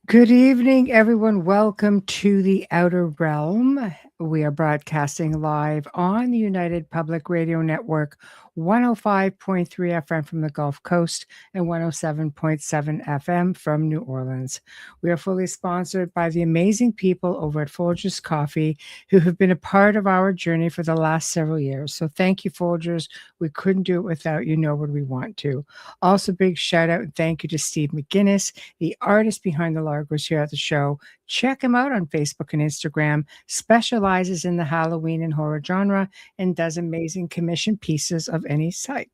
Good evening, everyone. Welcome to the Outer Realm. We are broadcasting live on the United Public Radio Network, 105.3 FM from the Gulf Coast and 107.7 FM from New Orleans. We are fully sponsored by the amazing people over at Folgers Coffee who have been a part of our journey for the last several years. So thank you, Folgers. We couldn't do it without you, nor would we want to. Also, big shout out and thank you to Steve McGinnis, the artist behind the Largos here at the show. Check him out on Facebook and Instagram. Specializes in the Halloween and horror genre and does amazing commission pieces of any type.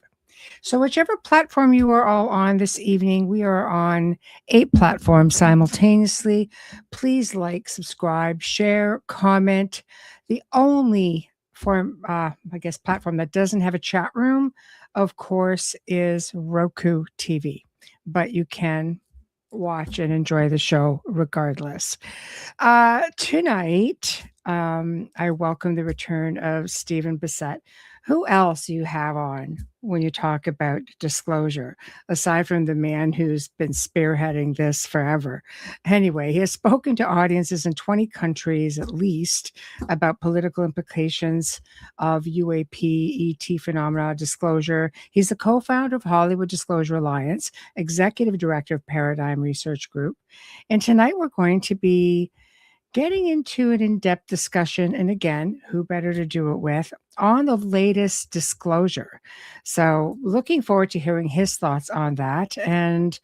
So, whichever platform you are all on this evening, we are on 8 platforms simultaneously. Please like, subscribe, share, comment. The only platform that doesn't have a chat room, of course, is Roku TV. But you can watch and enjoy the show regardless. Tonight, I welcome the return of Stephen Bassett. Who else you have on when you talk about disclosure, aside from the man who's been spearheading this forever? Anyway, he has spoken to audiences in 20 countries at least about political implications of UAP, ET phenomena, disclosure. He's the co-founder of Hollywood Disclosure Alliance, executive director of Paradigm Research Group. And tonight we're going to be getting into an in-depth discussion, and again, who better to do it with, on the latest disclosure. So looking forward to hearing his thoughts on that. And,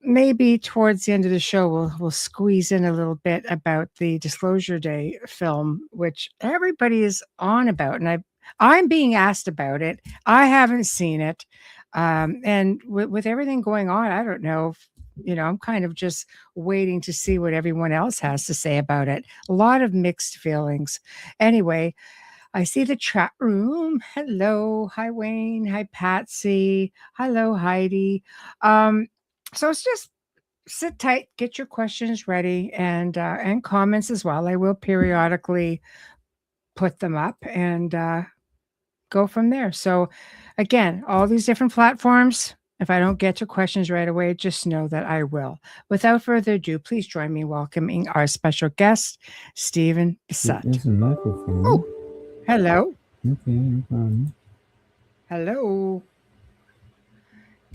maybe towards the end of the show, we'll squeeze in a little bit about the Disclosure Day film, which everybody is on about. And I'm being asked about it. I haven't seen it. And with everything going on, I don't know if, I'm kind of just waiting to see what everyone else has to say about it. A lot of mixed feelings. Anyway, I see the chat room. Hello. Hi, Wayne. Hi, Patsy. Hello, Heidi. So it's just sit tight, get your questions ready, and comments as well. I will periodically put them up and go from there. So again, all these different platforms. If I don't get to questions right away, just know that I will. Without further ado, please join me in welcoming our special guest, Stephen Bassett. There's a microphone. Oh, hello. Okay, no problem. Hello.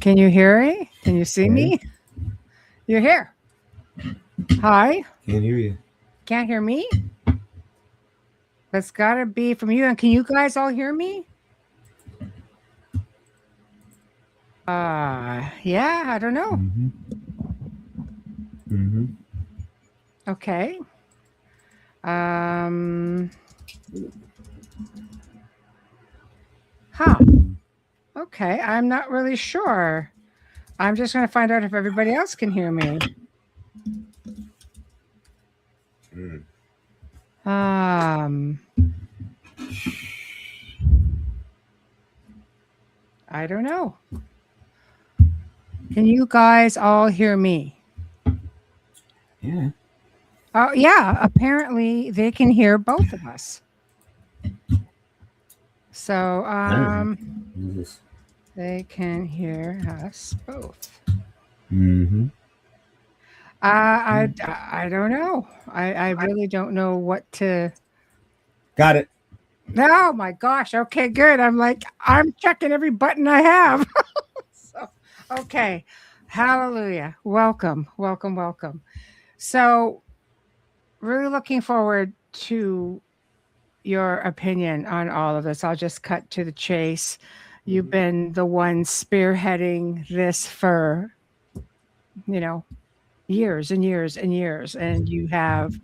Can you hear me? Can you see me? You're here. Hi. Can't hear you. Can't hear me? That's got to be from you. And can you guys all hear me? Yeah, I don't know. Okay. Okay, I'm not really sure. I'm just going to find out if everybody else can hear me. I don't know. Can you guys all hear me? Yeah. Oh, yeah. Apparently, they can hear both of us. So, they can hear us both. I don't know. I really don't know what to. Got it. Oh my gosh. Okay, good. I'm checking every button I have. Okay. Hallelujah. Welcome. So, really looking forward to your opinion on all of this. I'll just cut to the chase. You've been the one spearheading this for, years and years and years. And you have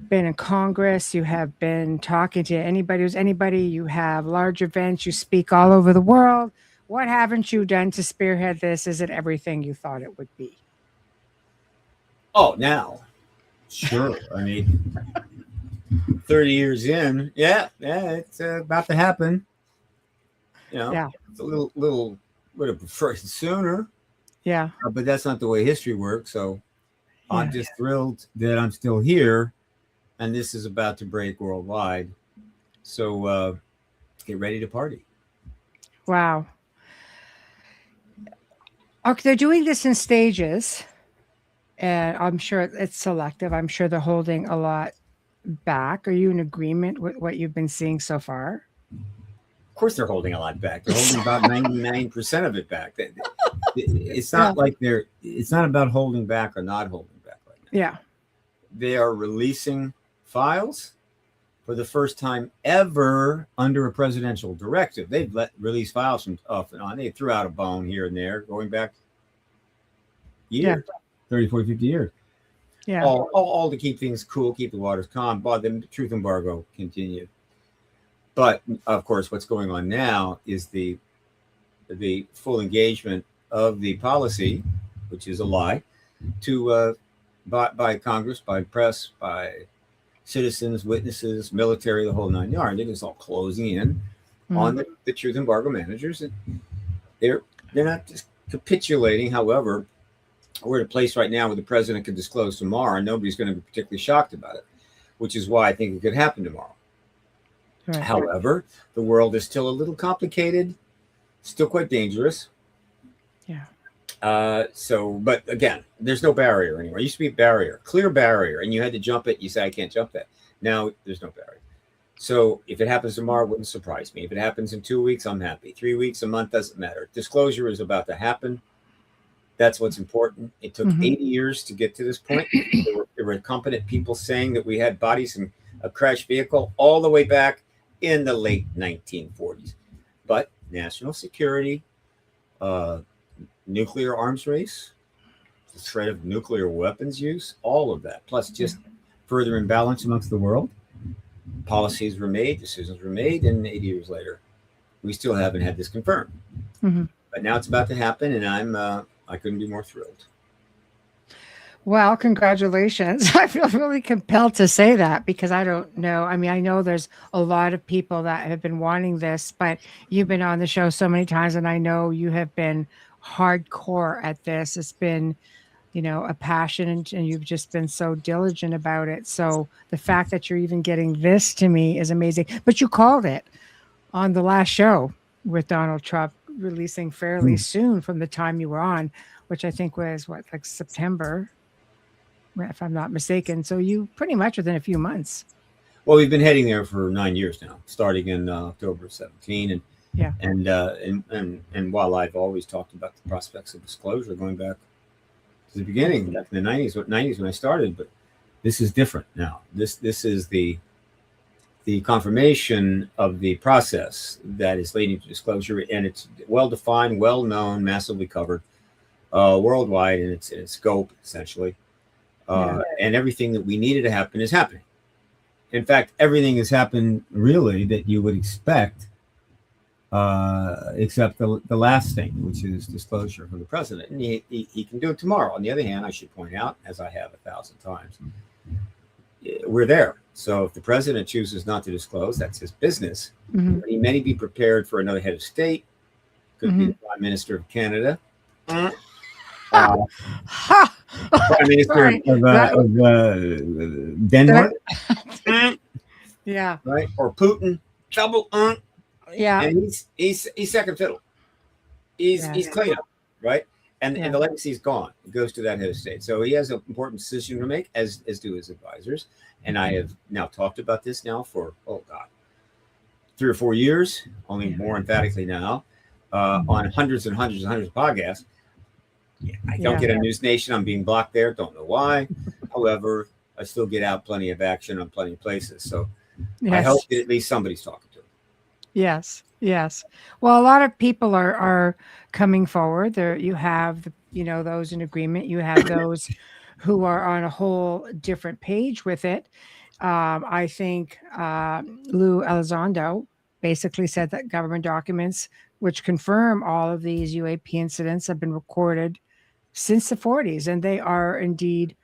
been in Congress. You have been talking to anybody. You have large events. You speak all over the world. What haven't you done to spearhead this? Is it everything you thought it would be? Oh, now. Sure. I mean, 30 years in. Yeah, it's about to happen. It's a little would have preferred sooner. Yeah. But that's not the way history works. So I'm just thrilled that I'm still here and this is about to break worldwide. So get ready to party. Wow. Okay, they're doing this in stages. And I'm sure it's selective. I'm sure they're holding a lot back. Are you in agreement with what you've been seeing so far? Of course, they're holding a lot back. They're holding about 99% of it back. It's not Yeah. like it's not about holding back or not holding back right now. Yeah. They are releasing files for the first time ever under a presidential directive. They've release files from off and on. They threw out a bone here and there going back years, 30, 40, 50 years. Yeah. All to keep things cool, keep the waters calm, but the truth embargo continued. But of course, what's going on now is the full engagement of the policy, which is a lie, to by Congress, by press, by citizens, witnesses, military, the whole nine yards. It is all closing in on the truth embargo managers, and they're not just capitulating. However, we're at a place right now where the president could disclose tomorrow, and nobody's going to be particularly shocked about it, which is why I think it could happen tomorrow. Right. However, the world is still a little complicated, still quite dangerous. Yeah. But again, there's no barrier anymore. It used to be a barrier, clear barrier, and you had to jump it. You say, I can't jump that. Now there's no barrier. So if it happens tomorrow, it wouldn't surprise me. If it happens in 2 weeks, I'm happy. 3 weeks, a month, doesn't matter. Disclosure is about to happen. That's what's important. It took 80 years to get to this point. There were competent people saying that we had bodies in a crashed vehicle all the way back in the late 1940s. But national security, nuclear arms race, the threat of nuclear weapons use, all of that, plus just further imbalance amongst the world. Policies were made, decisions were made, and 80 years later, we still haven't had this confirmed. But now it's about to happen, and I couldn't be more thrilled. Well, congratulations. I feel really compelled to say that because I don't know. I mean, I know there's a lot of people that have been wanting this, but you've been on the show so many times, and I know you have been hardcore at this. It's been, a passion, and you've just been so diligent about it. So the fact that you're even getting this to me is amazing. But you called it on the last show with Donald Trump releasing fairly soon from the time you were on, which I think was like September, if I'm not mistaken. So you pretty much within a few months. Well, we've been heading there for 9 years now, starting in October 17. And while I've always talked about the prospects of disclosure going back to the beginning, back in the 90s when I started, but this is different now. This is the confirmation of the process that is leading to disclosure, and it's well-defined, well-known, massively covered worldwide in its scope, essentially. And everything that we needed to happen is happening. In fact, everything has happened really that you would expect, except the last thing, which is disclosure from the president. And he can do it tomorrow. On the other hand, I should point out, as I have 1,000 times, we're there. So if the president chooses not to disclose, that's his business. But he may be prepared for another head of state. Could be the Prime Minister of Canada. Prime Minister of Denmark. Yeah. Right? Or Putin. Double. Yeah. And he's second fiddle. He's clean up, right? And the legacy's gone. It goes to that head of state. So he has an important decision to make, as do his advisors. And I have now talked about this now for 3 or 4 years, only more emphatically now, on hundreds and hundreds and hundreds of podcasts. I don't get a News Nation. I'm being blocked there. Don't know why. However, I still get out plenty of action on plenty of places. So I hope that at least somebody's talking to them. Yes. Well, a lot of people are coming forward. There, you have those in agreement. You have those who are on a whole different page with it. I think Lou Elizondo basically said that government documents which confirm all of these UAP incidents have been recorded since the 40s, and they are indeed,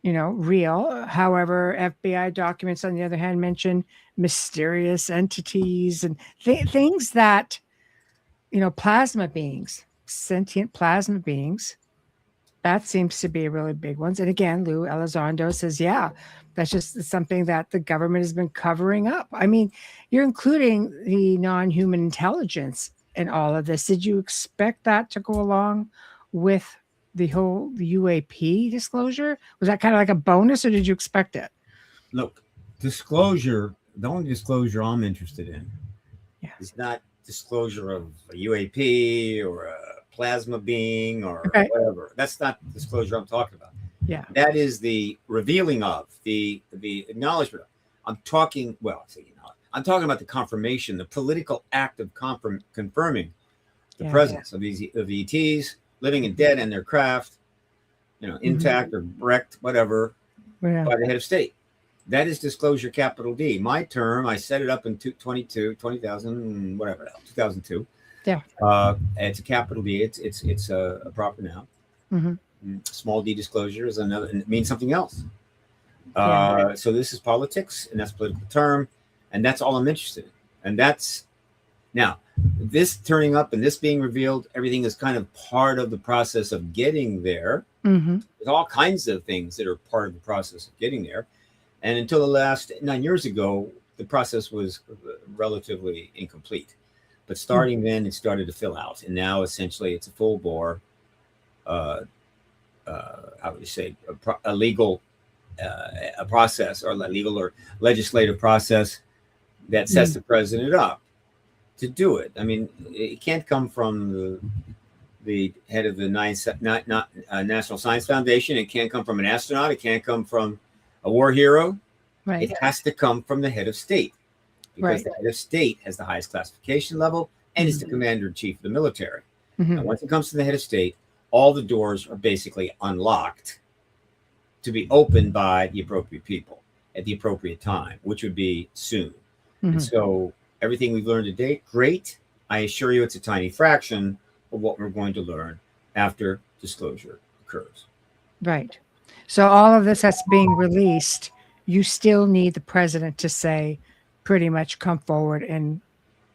real. However, FBI documents, on the other hand, mention mysterious entities and things that, plasma beings, sentient plasma beings. That seems to be a really big one. And again, Lou Elizondo says, that's just something that the government has been covering up. I mean, you're including the non-human intelligence in all of this. Did you expect that to go along with the UAP disclosure? Was that kind of like a bonus, or did you expect it? Look, disclosure, the only disclosure I'm interested in is not disclosure of a UAP or a plasma being or whatever. That's not the disclosure I'm talking about. Yeah. That is the revealing of, the acknowledgement of. I'm talking about the confirmation, the political act of confirming the presence of these ETs, living and dead, and their craft, intact or wrecked, whatever, by the head of state. That is disclosure, capital D. My term, I set it up in 2002. Yeah. It's a capital D. It's a proper noun. Mm-hmm. Small d disclosure is another, and it means something else. So this is politics, and that's a political term, and that's all I'm interested in. And that's now this turning up and this being revealed, everything is kind of part of the process of getting there. Mm-hmm. There's all kinds of things that are part of the process of getting there. And until the last 9 years ago, the process was relatively incomplete. But starting then, it started to fill out. And now, essentially, it's a full bore, how would you say, a legal a process, or legal or legislative process that sets the president up to do it. I mean, it can't come from the head of the National Science Foundation. It can't come from an astronaut. It can't come from a war hero. Right. It has to come from the head of state, because the head of state has the highest classification level and is the commander-in-chief of the military. And once it comes to the head of state, all the doors are basically unlocked to be opened by the appropriate people at the appropriate time, which would be soon. And so everything we've learned to date, great. I assure you it's a tiny fraction of what we're going to learn after disclosure occurs. Right. So all of this that's being released, you still need the president to say, pretty much come forward and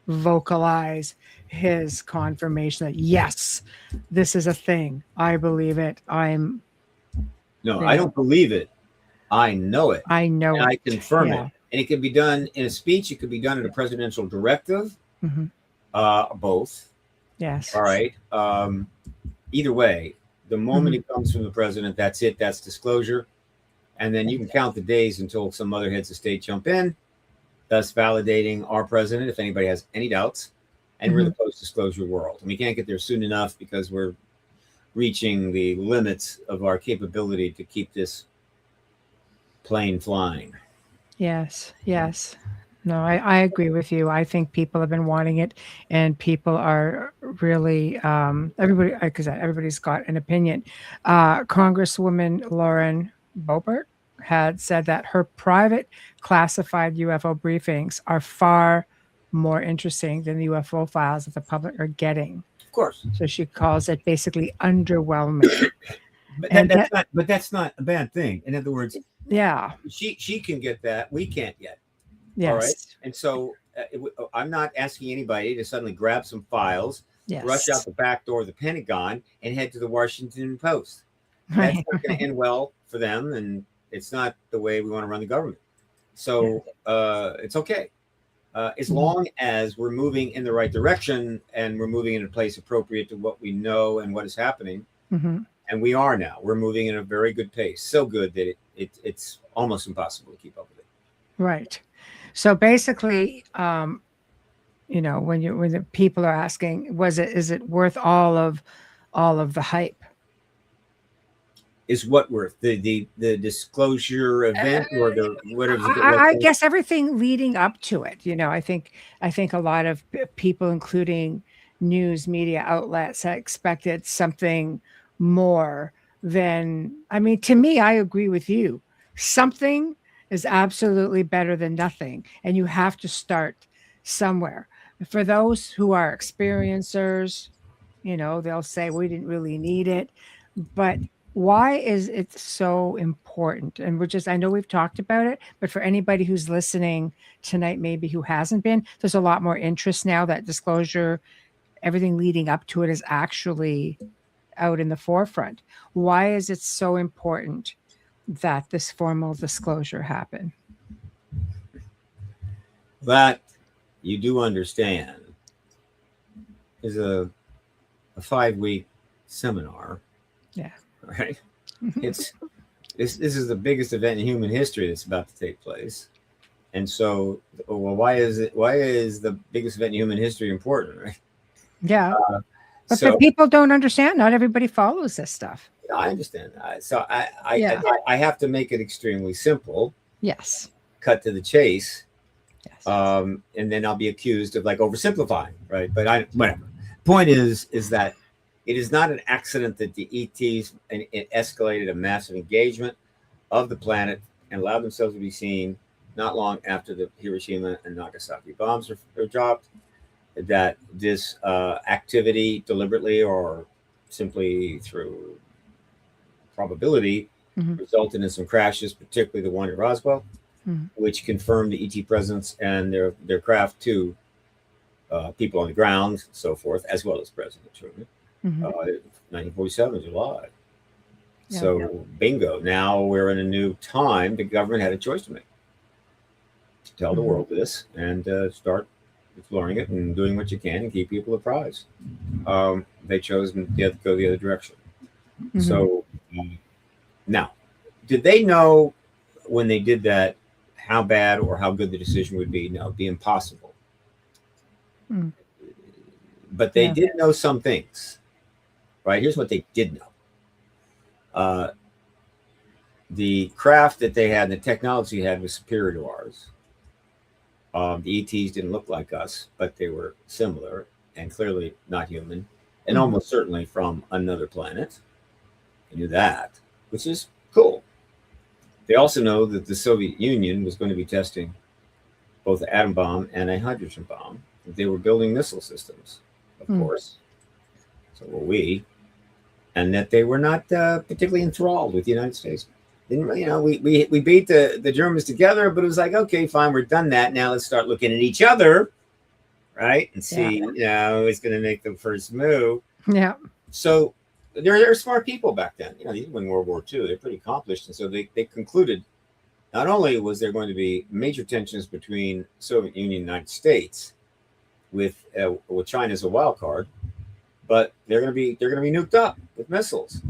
vocalize his confirmation that, yes, this is a thing. I believe it. I don't believe it. I know it. I know it. I confirm it. And it can be done in a speech. It could be done in a presidential directive. Both. Yes. All right. Either way, the moment it comes from the president, that's it. That's disclosure. And then you can count the days until some other heads of state jump in, thus validating our president, if anybody has any doubts. And we're in the post-disclosure world. And we can't get there soon enough because we're reaching the limits of our capability to keep this plane flying. Yes. No, I agree with you. I think people have been wanting it, and people are really, everybody, like I said, everybody's got an opinion. Congresswoman Lauren Boebert had said that her private classified UFO briefings are far more interesting than the UFO files that the public are getting. Of course. So she calls it basically underwhelming. But that's not a bad thing. In other words, she can get that. We can't yet. Yes. All right. And so I'm not asking anybody to suddenly grab some files, rush out the back door of the Pentagon, and head to the Washington Post. That's not going to end well for them, and it's not the way we want to run the government. So it's okay. As long as we're moving in the right direction and we're moving in a place appropriate to what we know and what is happening. And we are now. We're moving in a very good pace. So good that it's almost impossible to keep up with it. Right. So basically, when the people are asking, is it worth all of the hype? Is what worth the disclosure event or the whatever? I guess everything leading up to it. I think a lot of people, including news media outlets, expected something more than. I mean, to me, I agree with you. Something is absolutely better than nothing, and you have to start somewhere. For those who are experiencers, they'll say we didn't really need it, but why is it so important? And I know we've talked about it, but for anybody who's listening tonight, maybe who hasn't been, there's a lot more interest now that disclosure, everything leading up to it is actually out in the forefront. Why is it so important that this formal disclosure happen? That you do understand is a 5-week seminar Yeah. Right. This is the biggest event in human history that's about to take place. And so, well, why is the biggest event in human history important, right? Yeah. But So people don't understand. Not everybody follows this stuff. I understand that. So Yeah. I have to make it extremely simple, Yes. cut to the chase, Yes. and then I'll be accused of like oversimplifying, right? But whatever. Point is that it is not an accident that the ETs it escalated a massive engagement of the planet and allowed themselves to be seen not long after the Hiroshima and Nagasaki bombs were dropped. That this activity, deliberately or simply through probability, resulted in some crashes, particularly the one at Roswell, which confirmed the ET presence and their craft to people on the ground, so forth, as well as President Truman. 1947, July. Yeah. So, bingo. Now we're in a new time. The government had a choice to make: to tell the world this and start exploring it and doing what you can and keep people apprised. They chose to go the other direction. So, now, did they know when they did that how bad or how good the decision would be? No, it'd be impossible. But they did know some things, right? Here's what they did know. The craft that they had and the technology they had was superior to ours. The ETs didn't look like us, but they were similar and clearly not human, and almost certainly from another planet. They knew that, which is cool. They also know that the Soviet Union was going to be testing both an atom bomb and a hydrogen bomb. They were building missile systems, of course. So were we. And that they were not particularly enthralled with the United States. We beat the Germans together, but it was like, okay, fine, we're done that. Now let's start looking at each other, right? And see, who's going to make the first move. Yeah. So they're smart people back then. Even in World War II, they're pretty accomplished. And so they concluded not only was there going to be major tensions between Soviet Union and United States with China as a wild card, but they're going to be nuked up with missiles.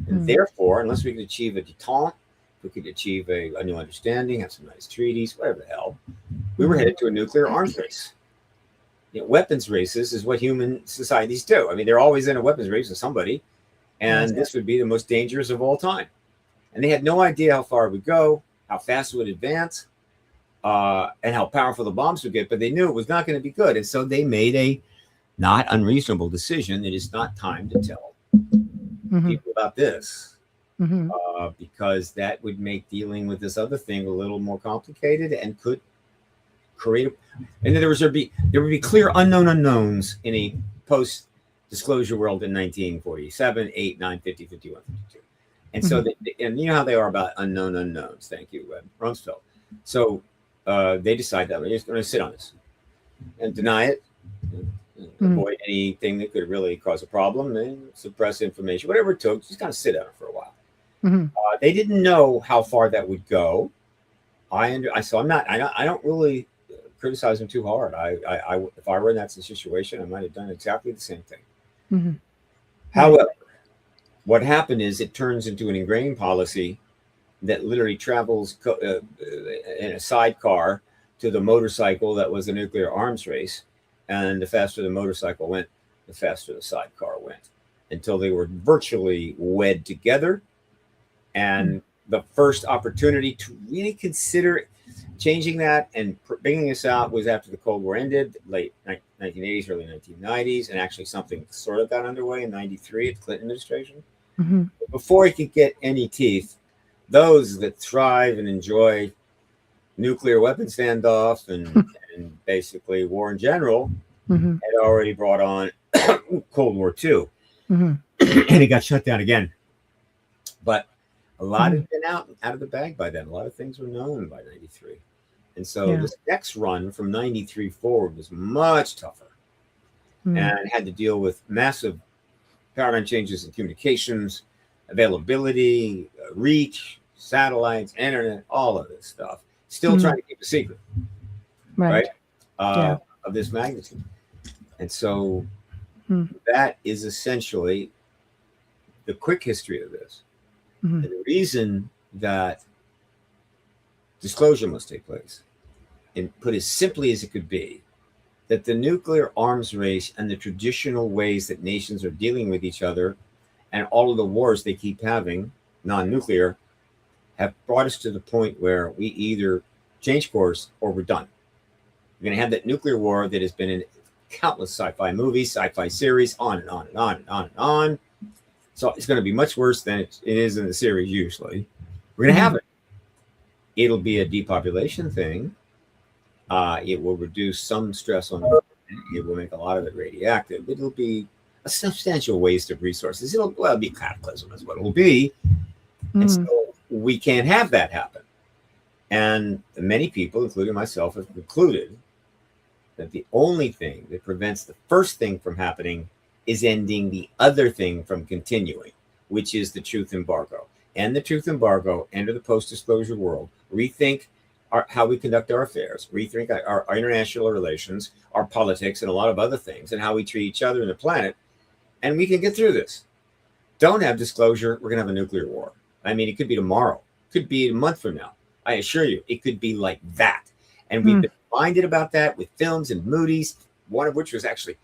And therefore, unless we could achieve a detente, we could achieve a new understanding, have some nice treaties, whatever the hell, we were headed to a nuclear arms race. Weapons races is what human societies do. I mean, they're always in a weapons race with somebody, and this would be the most dangerous of all time. And they had no idea how far it would go, how fast it would advance, and how powerful the bombs would get, but they knew it was not going to be good. And so they made a not unreasonable decision. It is not time to tell people about this, because that would make dealing with this other thing a little more complicated and could create and then there would be clear unknown unknowns in a post-disclosure world in 1947, 8, 9, 50, 51, 52. And so and you know how they are about unknown unknowns. Thank you, Rumsfeld. So they decide that we're just going to sit on this and deny it, avoid anything that could really cause a problem, and suppress information, whatever it took, just kind of sit on it for a while. They didn't know how far that would go. I don't really criticize them too hard. If I were in that situation, I might have done exactly the same thing. However, what happened is it turns into an ingrained policy that literally travels in a sidecar to the motorcycle that was a nuclear arms race. And the faster the motorcycle went, the faster the sidecar went, until they were virtually wed together. And the first opportunity to really consider changing that and bringing this out was after the Cold War ended, late 1980s, early 1990s, and actually something sort of got underway in 93 at the Clinton administration. Before it could get any teeth, those that thrive and enjoy nuclear weapon standoff and basically war in general had already brought on Cold War II. And it got shut down again. But a lot had been out of the bag by then. A lot of things were known by 93. And so this next run from 93 forward was much tougher and had to deal with massive paradigm changes in communications, availability, reach, satellites, internet, all of this stuff. Still trying to keep a secret, right? Of this magnitude. And so that is essentially the quick history of this. Mm-hmm. And the reason that disclosure must take place, and put as simply as it could be, that the nuclear arms race and the traditional ways that nations are dealing with each other and all of the wars they keep having, non-nuclear, have brought us to the point where we either change course or we're done. We're going to have that nuclear war that has been in countless sci-fi movies, sci-fi series, on and on and on and on and on. So it's going to be much worse than it is in the series usually. We're going to have it. It'll be a depopulation thing. It will reduce some stress on the planet. It will make a lot of it radioactive. It'll be a substantial waste of resources. It'll be cataclysm is what it will be. And so we can't have that happen. And many people, including myself, have concluded that the only thing that prevents the first thing from happening is ending the other thing from continuing, which is the truth embargo. End the truth embargo, enter the post-disclosure world, rethink how we conduct our affairs, rethink our international relations, our politics, and a lot of other things, and how we treat each other and the planet, and we can get through this. Don't have disclosure, we're going to have a nuclear war. I mean, it could be tomorrow. It could be a month from now. I assure you, it could be like that. And we've been reminded about that with films and movies, one of which was actually,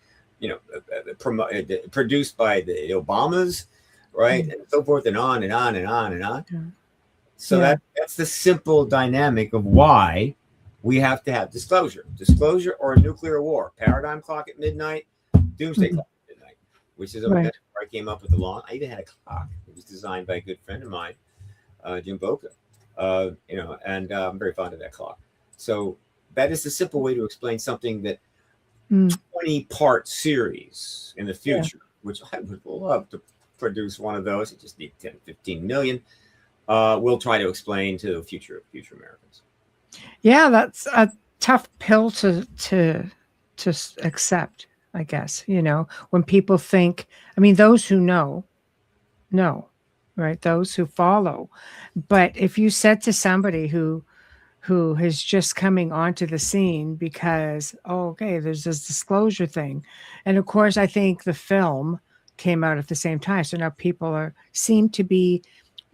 produced by the Obamas, right? And so forth and on and on and on and on. So that's the simple dynamic of why we have to have disclosure or a nuclear war. Paradigm clock at midnight, doomsday clock at midnight, which is a metaphor I came up with along. I even had a clock. It was designed by a good friend of mine, Jim Boca. And I'm very fond of that clock. So that is the simple way to explain something that 20-part series in the future, which I would love to produce one of those. It just need 10, 15 million. We'll try to explain to future Americans. Yeah, that's a tough pill to accept, I guess. When people think, I mean, those who know, right? Those who follow. But if you said to somebody who is just coming onto the scene because, there's this disclosure thing. And of course, I think the film came out at the same time. So now people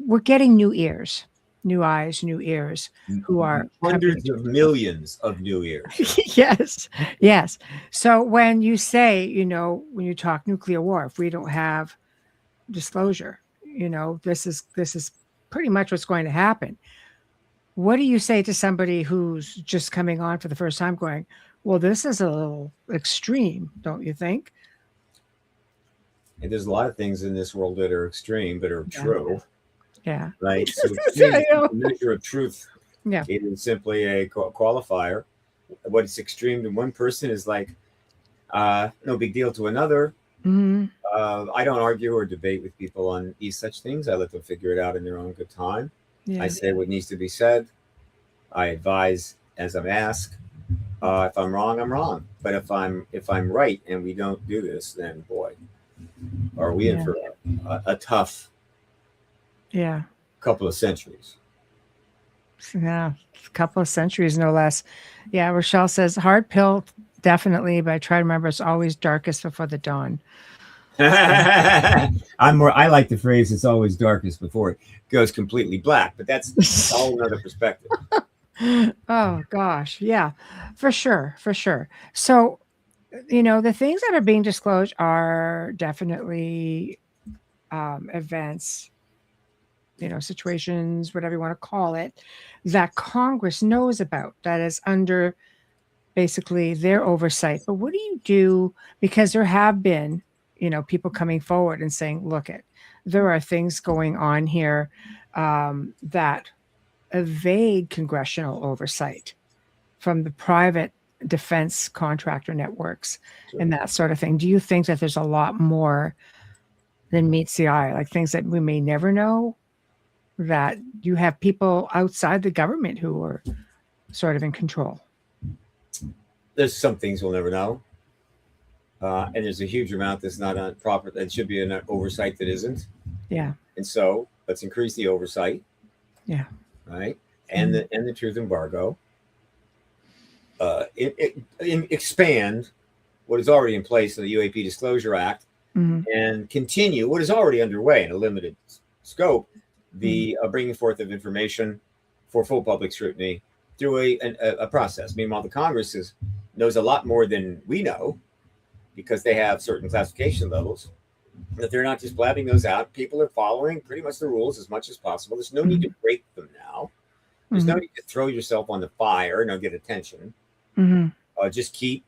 we're getting new ears, new eyes, new ears who are hundreds of millions of new ears. Yes. So when you say, when you talk nuclear war, if we don't have disclosure, this is pretty much what's going to happen. What do you say to somebody who's just coming on for the first time going, well, this is a little extreme, don't you think? And there's a lot of things in this world that are extreme, but are true. Yeah. Right. So the measure of truth is simply a qualifier. What's extreme to one person is like no big deal to another. I don't argue or debate with people on these such things. I let them figure it out in their own good time. I say what needs to be said. I advise as I'm asked. If I'm wrong, I'm wrong. But if I'm right and we don't do this, then boy, are we in for a tough couple of centuries. Yeah, a couple of centuries, no less. Yeah, Rochelle says, hard pill, definitely, but I try to remember it's always darkest before the dawn. I like the phrase, it's always darkest before it goes completely black, but that's a whole nother perspective. Oh, gosh. Yeah, for sure. So, the things that are being disclosed are definitely events, situations, whatever you want to call it, that Congress knows about, that is under basically their oversight. But what do you do? Because there have been, people coming forward and saying, look, there are things going on here that evade congressional oversight from the private defense contractor networks and that sort of thing. Do you think that there's a lot more than meets the eye, like things that we may never know, that you have people outside the government who are sort of in control? There's some things we'll never know. And there's a huge amount that's not on proper, that should be an oversight that isn't. Yeah. And so let's increase the oversight. Yeah. Right. And the truth embargo. Expand what is already in place in the UAP Disclosure Act and continue what is already underway in a limited scope, the bringing forth of information for full public scrutiny through a process. Meanwhile, the Congress knows a lot more than we know because they have certain classification levels, that they're not just blabbing those out. People are following pretty much the rules as much as possible. There's no need to break them now. There's no need to throw yourself on the fire and get attention. Just keep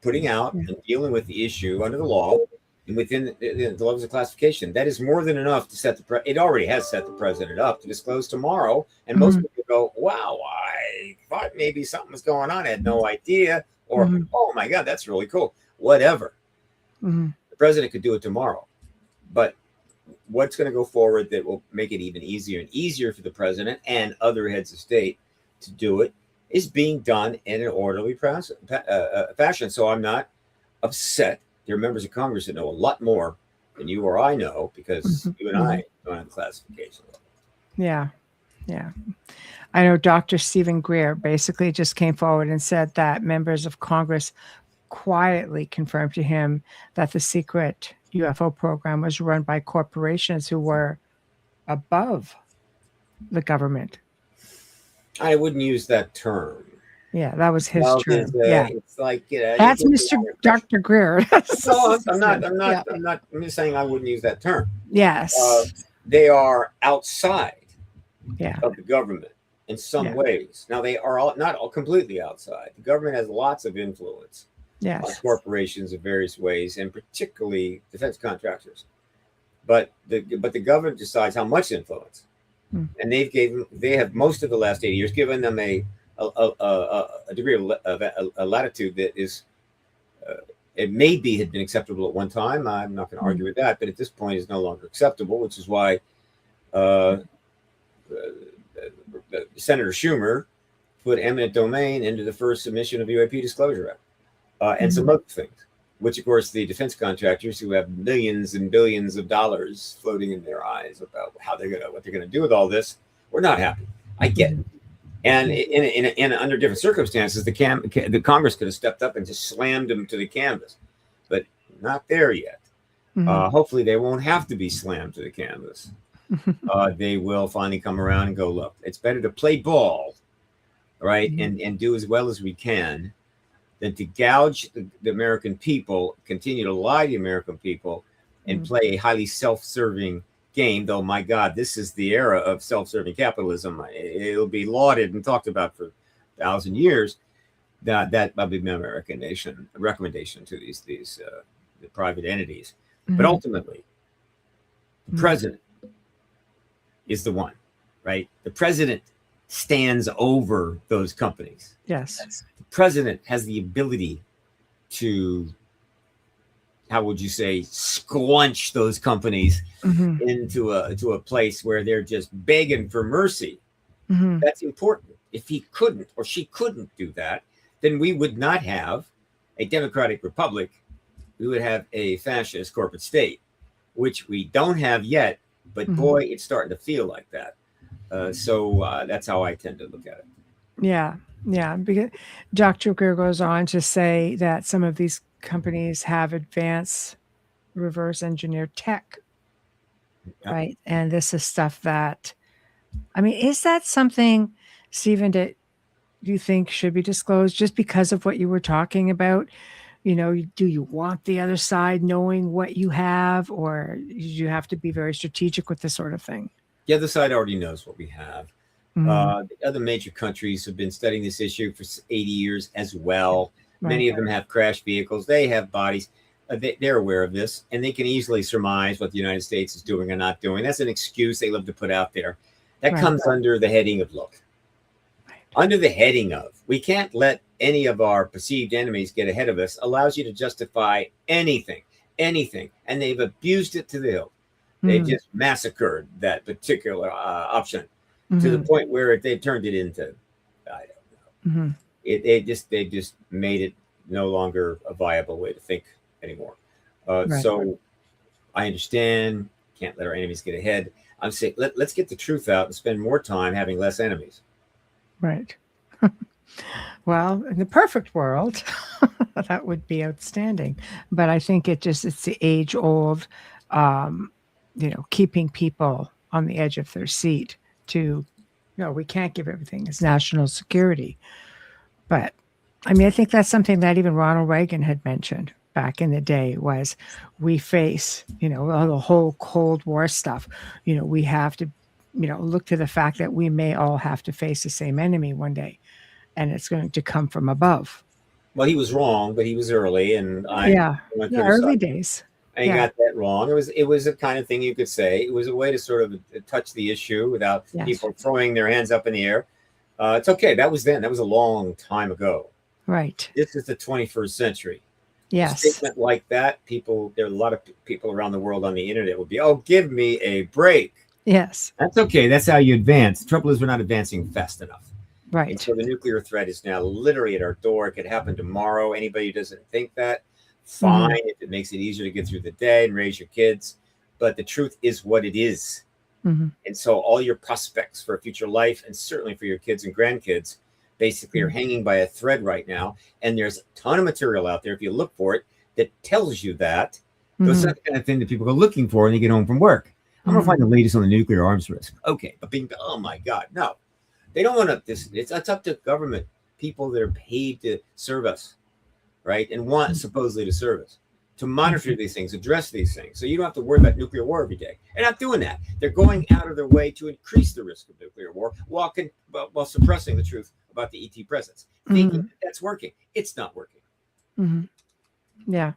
putting out and dealing with the issue under the law and within the levels of classification. That is more than enough to set it already has set the president up to disclose tomorrow. And most people go, wow, I thought maybe something was going on. I had no idea. Or, oh my God, that's really cool. Whatever. The president could do it tomorrow. But what's going to go forward that will make it even easier and easier for the president and other heads of state to do it is being done in an orderly fashion. So I'm not upset. There are members of Congress that know a lot more than you or I know because you and I don't have the classification level. Yeah. Yeah. I know Dr. Stephen Greer basically just came forward and said that members of Congress quietly confirmed to him that the secret UFO program was run by corporations who were above the government. I wouldn't use that term. Yeah, that was his term. Yeah, it's like that's Mr. Dr. Greer. No, I'm not. I'm just saying I wouldn't use that term. Yes, they are outside yeah. of the government in some ways. Now, they are not all completely outside. The government has lots of influence on corporations of various ways, and particularly defense contractors. But the government decides how much influence, and they have most of the last 80 years given them a degree of a latitude that is it maybe had been acceptable at one time. I'm not going to argue with that, but at this point is no longer acceptable, which is why Senator Schumer put eminent domain into the first submission of UAP Disclosure Act, and some other things, which of course the defense contractors who have millions and billions of dollars floating in their eyes about what they're gonna do with all this, we're not happy. I get it. And in under different circumstances, the Congress could have stepped up and just slammed them to the canvas, but not there yet. Hopefully, they won't have to be slammed to the canvas. They will finally come around and go, look, it's better to play ball, right, and do as well as we can, than to gouge the American people, continue to lie to the American people, and play a highly self-serving game. Though, my God, this is the era of self-serving capitalism. It'll be lauded and talked about for 1,000 years. That will be my recommendation to these the private entities. But ultimately, the president is the one, right? The president stands over those companies. Yes. The president has the ability to, how would you say, squelch those companies into a place where they're just begging for mercy. That's important. If he couldn't or she couldn't do that, then we would not have a democratic republic. We would have a fascist corporate state, which we don't have yet. But boy, it's starting to feel like that. So that's how I tend to look at it. Yeah. Yeah. Because Dr. Greer goes on to say that some of these companies have advanced reverse engineered tech. Right. And this is stuff that, I mean, is that something, Stephen, that you think should be disclosed just because of what you were talking about? You know, do you want the other side knowing what you have, or you have to be very strategic with this sort of thing? The other side already knows what we have. The other major countries have been studying this issue for 80 years as well. Many of them have crash vehicles. They have bodies. They're aware of this, and they can easily surmise what the United States is doing or not doing. That's an excuse they love to put out there. That comes under the heading of, look, under the heading of, we can't let any of our perceived enemies get ahead of us, allows you to justify anything. And they've abused it to the hilt. They've just massacred that particular option to the point where they've turned it into, I don't know. They just made it no longer a viable way to think anymore. So I understand, can't let our enemies get ahead. I'm saying let's get the truth out and spend more time having less enemies. Right. Well, in the perfect world, that would be outstanding. But I think it's the age old, um, keeping people on the edge of their seat to, we can't give everything as national security. But I mean, I think that's something that even Ronald Reagan had mentioned back in the day was we face, the whole Cold War stuff. We have to, look to the fact that we may all have to face the same enemy one day, and it's going to come from above. Well, he was wrong, but he was early, and I Yeah. want to Yeah. criticize. Early days. I Yeah. got that wrong. It was a kind of thing you could say. It was a way to sort of touch the issue without Yes. people throwing their hands up in the air. It's okay. That was then. That was a long time ago. Right. This is the 21st century. Yes. A statement like that, there are a lot of people around the world on the internet will be, oh, give me a break. Yes. That's okay. That's how you advance. The trouble is we're not advancing fast enough. Right. And so the nuclear threat is now literally at our door. It could happen tomorrow. Anybody who doesn't think that, fine, if it makes it easier to get through the day and raise your kids. But the truth is what it is. And so all your prospects for a future life, and certainly for your kids and grandkids, basically are hanging by a thread right now. And there's a ton of material out there, if you look for it, that tells you that. It's not the kind of thing that people go looking for when they get home from work. I'm going to find the latest on the nuclear arms risk. Okay, but oh my God, no. They don't want to, it's up to government people that are paid to serve us, right? And want supposedly to serve us, to monitor these things, address these things. So you don't have to worry about nuclear war every day. They're not doing that. They're going out of their way to increase the risk of nuclear war while suppressing the truth about the ET presence, thinking that's working. It's not working. Yeah.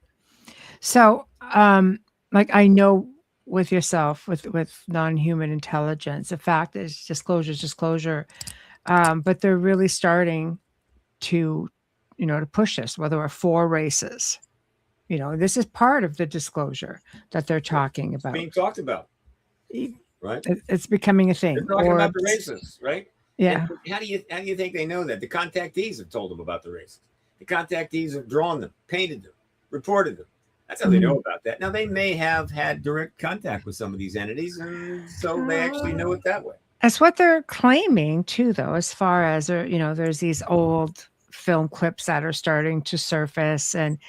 So, like I know with yourself, with non-human intelligence, the fact is disclosure. But they're really starting to, to push this, whether we're 4 races. This is part of the disclosure that they're talking about. It's being talked about, right? It's becoming a thing. They're talking about the races, right? Yeah. And how do you think they know that? The contactees have told them about the races. The contactees have drawn them, painted them, reported them. That's how they know about that. Now, they may have had direct contact with some of these entities, and so they actually know it that way. That's what they're claiming too, though, as far as, there's these old film clips that are starting to surface. And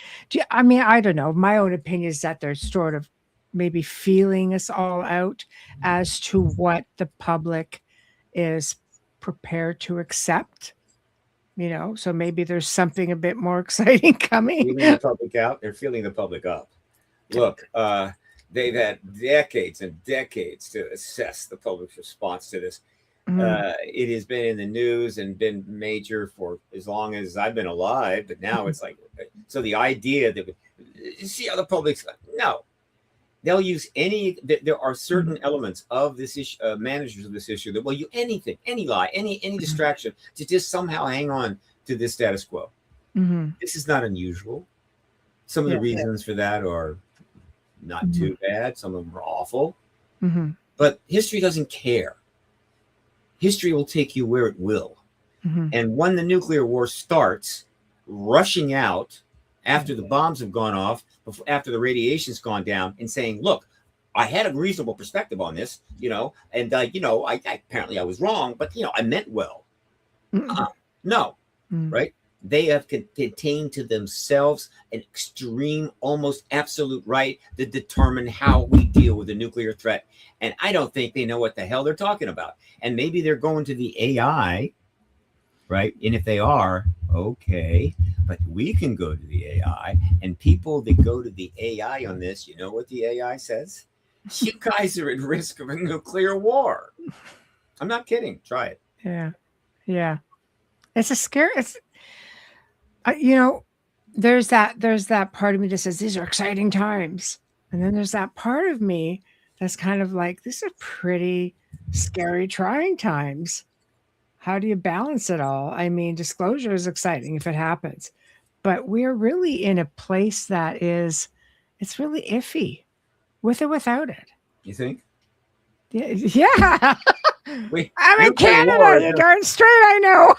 I mean, I don't know. My own opinion is that they're sort of maybe feeling us all out as to what the public is prepared to accept. So maybe there's something a bit more exciting coming. Feeling the public out, they're feeling the public up. Look, they've had decades and decades to assess the public's response to this. It has been in the news and been major for as long as I've been alive, but now it's like, so the idea that you see how the public's no, they'll use there are certain elements of this issue, managers of this issue that will use anything, any lie, any distraction to just somehow hang on to this status quo. This is not unusual. Some of the reasons for that are not too bad. Some of them are awful, but history doesn't care. History will take you where it will. And when the nuclear war starts, rushing out after the bombs have gone off, after the radiation's gone down, and saying, look, I had a reasonable perspective on this, and, I apparently I was wrong, but, I meant well. No, right? They have contained to themselves an extreme, almost absolute right to determine how we deal with the nuclear threat. And I don't think they know what the hell they're talking about. And maybe they're going to the AI, right? And if they are, okay, but we can go to the AI, and people that go to the AI on this, you know what the AI says? You guys are at risk of a nuclear war. I'm not kidding. Try it. Yeah. Yeah. It's a scary, there's that part of me that says these are exciting times. And then there's that part of me that's kind of like, these are pretty scary, trying times. How do you balance it all? I mean, disclosure is exciting if it happens, but we're really in a place that it's really iffy with or without it. You think? Yeah. I'm in Canada, you're darn straight, I know.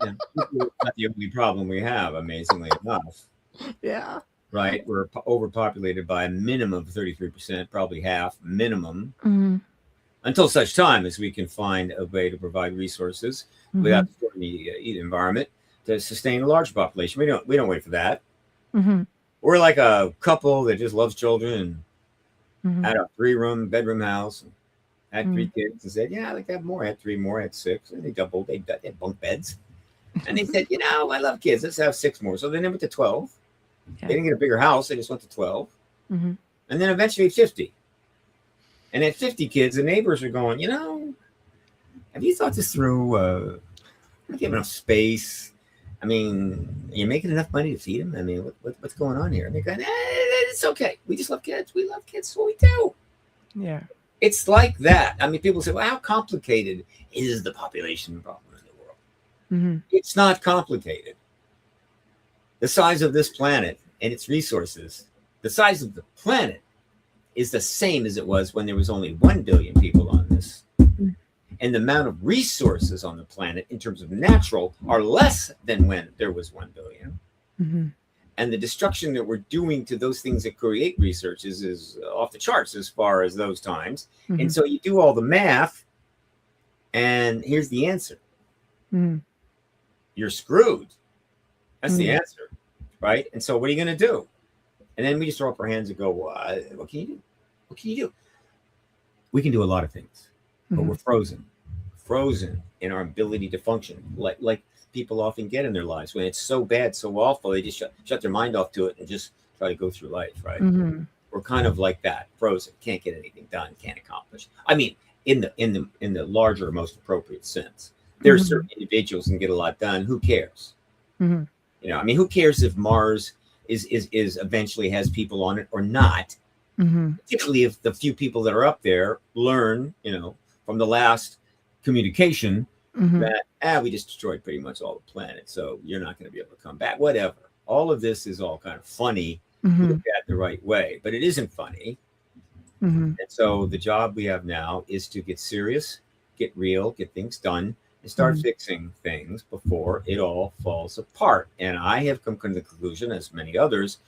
That's not the only problem we have, amazingly enough. Yeah. Right? We're overpopulated by a minimum of 33%, probably half, minimum, until such time as we can find a way to provide resources without destroying the environment. to sustain a large population. We don't wait for that. Mm-hmm. We're like a couple that just loves children and Mm-hmm. had a 3-room bedroom house, and had Mm-hmm. 3 kids, and said, "Yeah, I'd like to have more." I had 3 more, I had 6, and they doubled. They had bunk beds, and they said, "I love kids. Let's have 6 more." So then they went to 12. Yeah. They didn't get a bigger house. They just went to 12, Mm-hmm. and then eventually 50. And at 50 kids, the neighbors are going, have you thought this through? Do you have enough space? I mean, are you making enough money to feed them? I mean, what's going on here? And they're going, it's okay. We just love kids. We love kids. That's what we do. Yeah. It's like that. I mean, people say, well, how complicated is the population problem in the world? Mm-hmm. It's not complicated. The size of this planet and its resources, the size of the planet is the same as it was when there was only 1 billion people on this. Mm-hmm. And the amount of resources on the planet in terms of natural are less than when there was 1 billion. Mm-hmm. And the destruction that we're doing to those things that create researches is off the charts as far as those times. Mm-hmm. And so you do all the math, and here's the answer. Mm-hmm. You're screwed. That's the answer, right? And so what are you going to do? And then we just throw up our hands and go, what can you do? What can you do? We can do a lot of things, but we're frozen in our ability to function, like people often get in their lives when it's so bad, so awful, they just shut their mind off to it and just try to go through life, right? Mm-hmm. We're kind of like that, frozen, can't get anything done, can't accomplish. I mean, in the larger, most appropriate sense, there are certain individuals who can get a lot done. Who cares? Mm-hmm. I mean, who cares if Mars is eventually has people on it or not? Mm-hmm. Particularly if the few people that are up there learn, from the last communication that we just destroyed pretty much all the planet, so you're not going to be able to come back. Whatever. All of this is all kind of funny, looked at the right way, but it isn't funny. And so the job we have now is to get serious, get real, get things done, and start fixing things before it all falls apart. And I have come to the conclusion, as many others,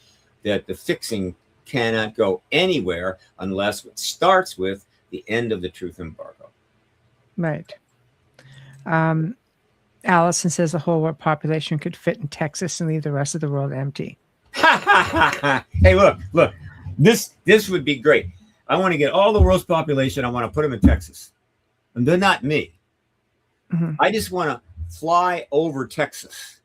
that the fixing cannot go anywhere unless it starts with the end of the truth embargo. Right. Allison says the whole world population could fit in Texas and leave the rest of the world empty. Hey, look, this would be great. I want to get all the world's population. I want to put them in Texas, and they're not me. I just want to fly over Texas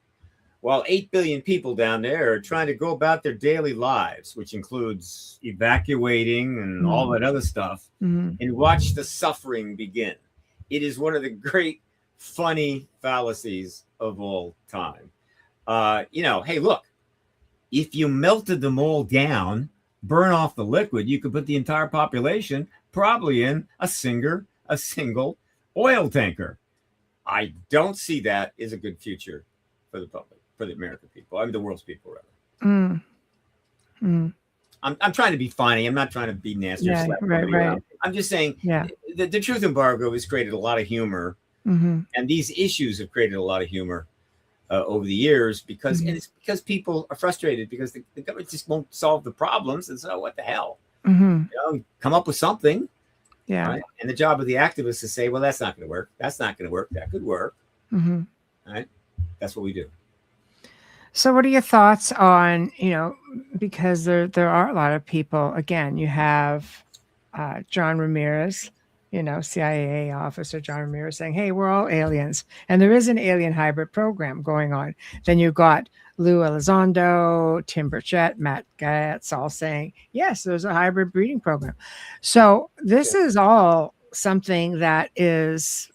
while 8 billion people down there are trying to go about their daily lives, which includes evacuating and all that other stuff, and watch the suffering begin. It is one of the great funny fallacies of all time. Hey, look, if you melted them all down, burn off the liquid, you could put the entire population probably in a single oil tanker. I don't see that as a good future for the public, for the American people. I mean, the world's people, rather. I'm trying to be funny. I'm not trying to be nasty or slap somebody around. I'm just saying the truth embargo has created a lot of humor, and these issues have created a lot of humor over the years because and it's because people are frustrated because the government just won't solve the problems, and so what the hell? Come up with something. Yeah. Right? And the job of the activists is to say, well, that's not going to work. That's not going to work. That could work. Right? That's what we do. So what are your thoughts on, because there are a lot of people, again, you have John Ramirez, CIA officer John Ramirez saying, hey, we're all aliens. And there is an alien hybrid program going on. Then you've got Lou Elizondo, Tim Burchett, Matt Gaetz all saying, yes, there's a hybrid breeding program. So this is all something that is,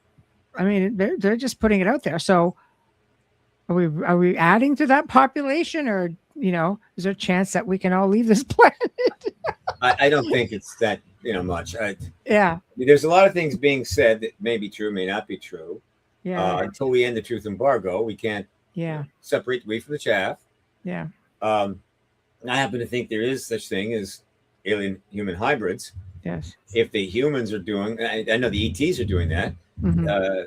I mean, they're just putting it out there. So are we adding to that population, or, is there a chance that we can all leave this planet? I don't think it's that, much. There's a lot of things being said that may be true, may not be true. Until we end the truth embargo, we can't separate the wheat from the chaff. I happen to think there is such thing as alien human hybrids. Yes. If the humans are doing, I know the ETs are doing that.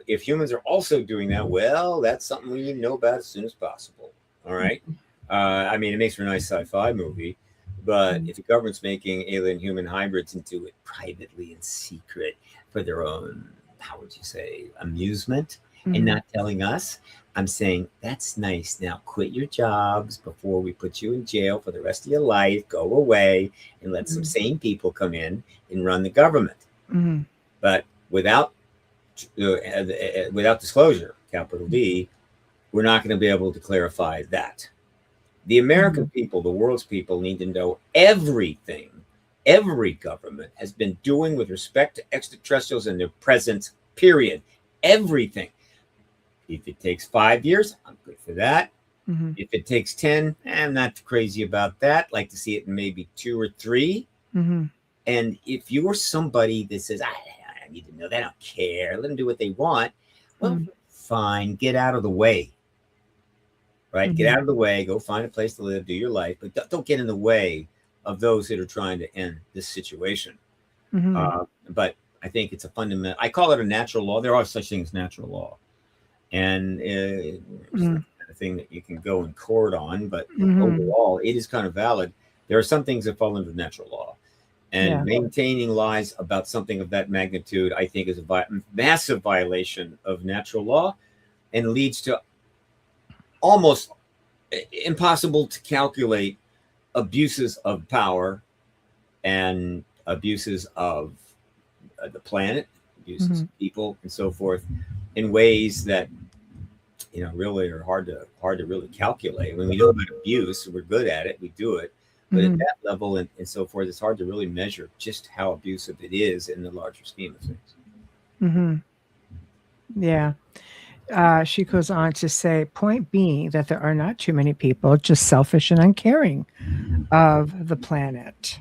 If humans are also doing that, well, that's something we need to know about as soon as possible. All right. I mean, it makes for a nice sci-fi movie, but if the government's making alien human hybrids and do it privately in secret for their own, how would you say, amusement, and not telling us. I'm saying, that's nice. Now quit your jobs before we put you in jail for the rest of your life. Go away and let some sane people come in and run the government. But without disclosure, capital D, we're not going to be able to clarify that. The American people, the world's people, need to know everything every government has been doing with respect to extraterrestrials and their presence, period. Everything. If it takes 5 years, I'm good for that. If it takes 10, I'm not crazy about that. Like to see it in maybe 2 or 3. And if you're somebody that says, I need to know that, I don't care, let them do what they want, well, fine, get out of the way. Right? Get out of the way, go find a place to live, do your life, but don't get in the way of those that are trying to end this situation. But I think it's a fundamental, I call it a natural law. There are such things as natural law. And it's not the kind of thing that you can go in court on, but overall, it is kind of valid. There are some things that fall under natural law. And maintaining lies about something of that magnitude, I think, is a massive violation of natural law and leads to almost impossible to calculate abuses of power and abuses of the planet, abuses of people, and so forth, in ways that really are hard to really calculate. When we know about abuse, we're good at it, we do it, but at that level and so forth, it's hard to really measure just how abusive it is in the larger scheme of things. Yeah. She goes on to say, point being that there are not too many people just selfish and uncaring of the planet.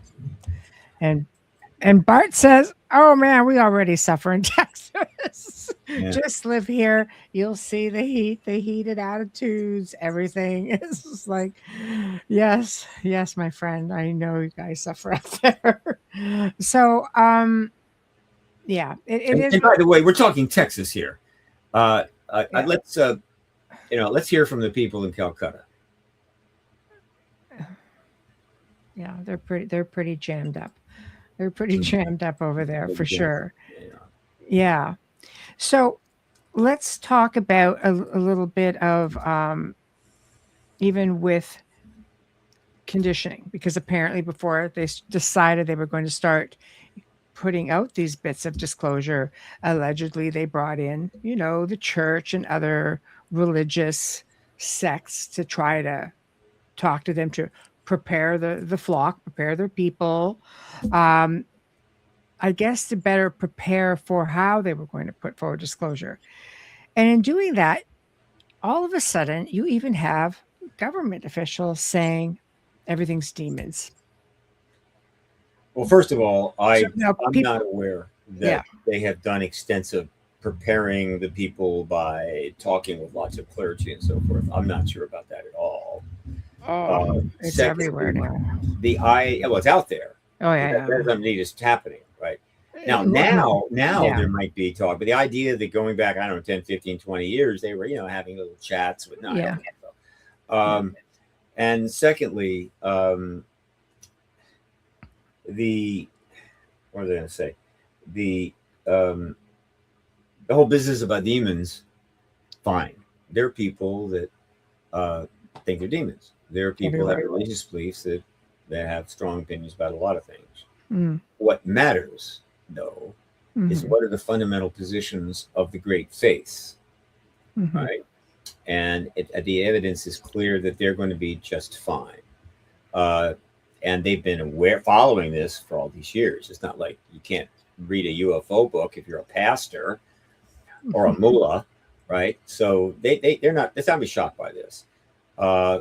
And Bart says, oh man, we already suffer in Texas. Just live here. You'll see the heated attitudes, everything. It's just like, yes, my friend. I know you guys suffer out there. So, yeah, it is. And by the way, we're talking Texas here. Let's hear from the people in Calcutta. Yeah, they're pretty jammed up. They're pretty jammed up over there for sure. Yeah. So let's talk about a little bit of even with conditioning, because apparently before they decided they were going to start putting out these bits of disclosure, allegedly they brought in, the church and other religious sects to try to talk to them, to prepare the flock, prepare their people. I guess to better prepare for how they were going to put forward disclosure. And in doing that, all of a sudden, you even have government officials saying everything's demons. Well, first of all, I'm not aware that they have done extensive preparing the people by talking with lots of clergy and so forth. I'm not sure about that at all. It's everywhere now. It's out there. Oh yeah, that doesn't mean it's happening, right? Now there might be talk, but the idea that going back, I don't know, 10, 15, 20 years, they were, having little chats with, and secondly, what was I going to say? The whole business about demons, fine. There are people that think they're demons. There are people that have religious beliefs that have strong opinions about a lot of things. What matters, though, is what are the fundamental positions of the great faiths, right? And the evidence is clear that they're going to be just fine. And they've been following this for all these years. It's not like you can't read a UFO book if you're a pastor or a mullah, right? So they're not to be shocked by this.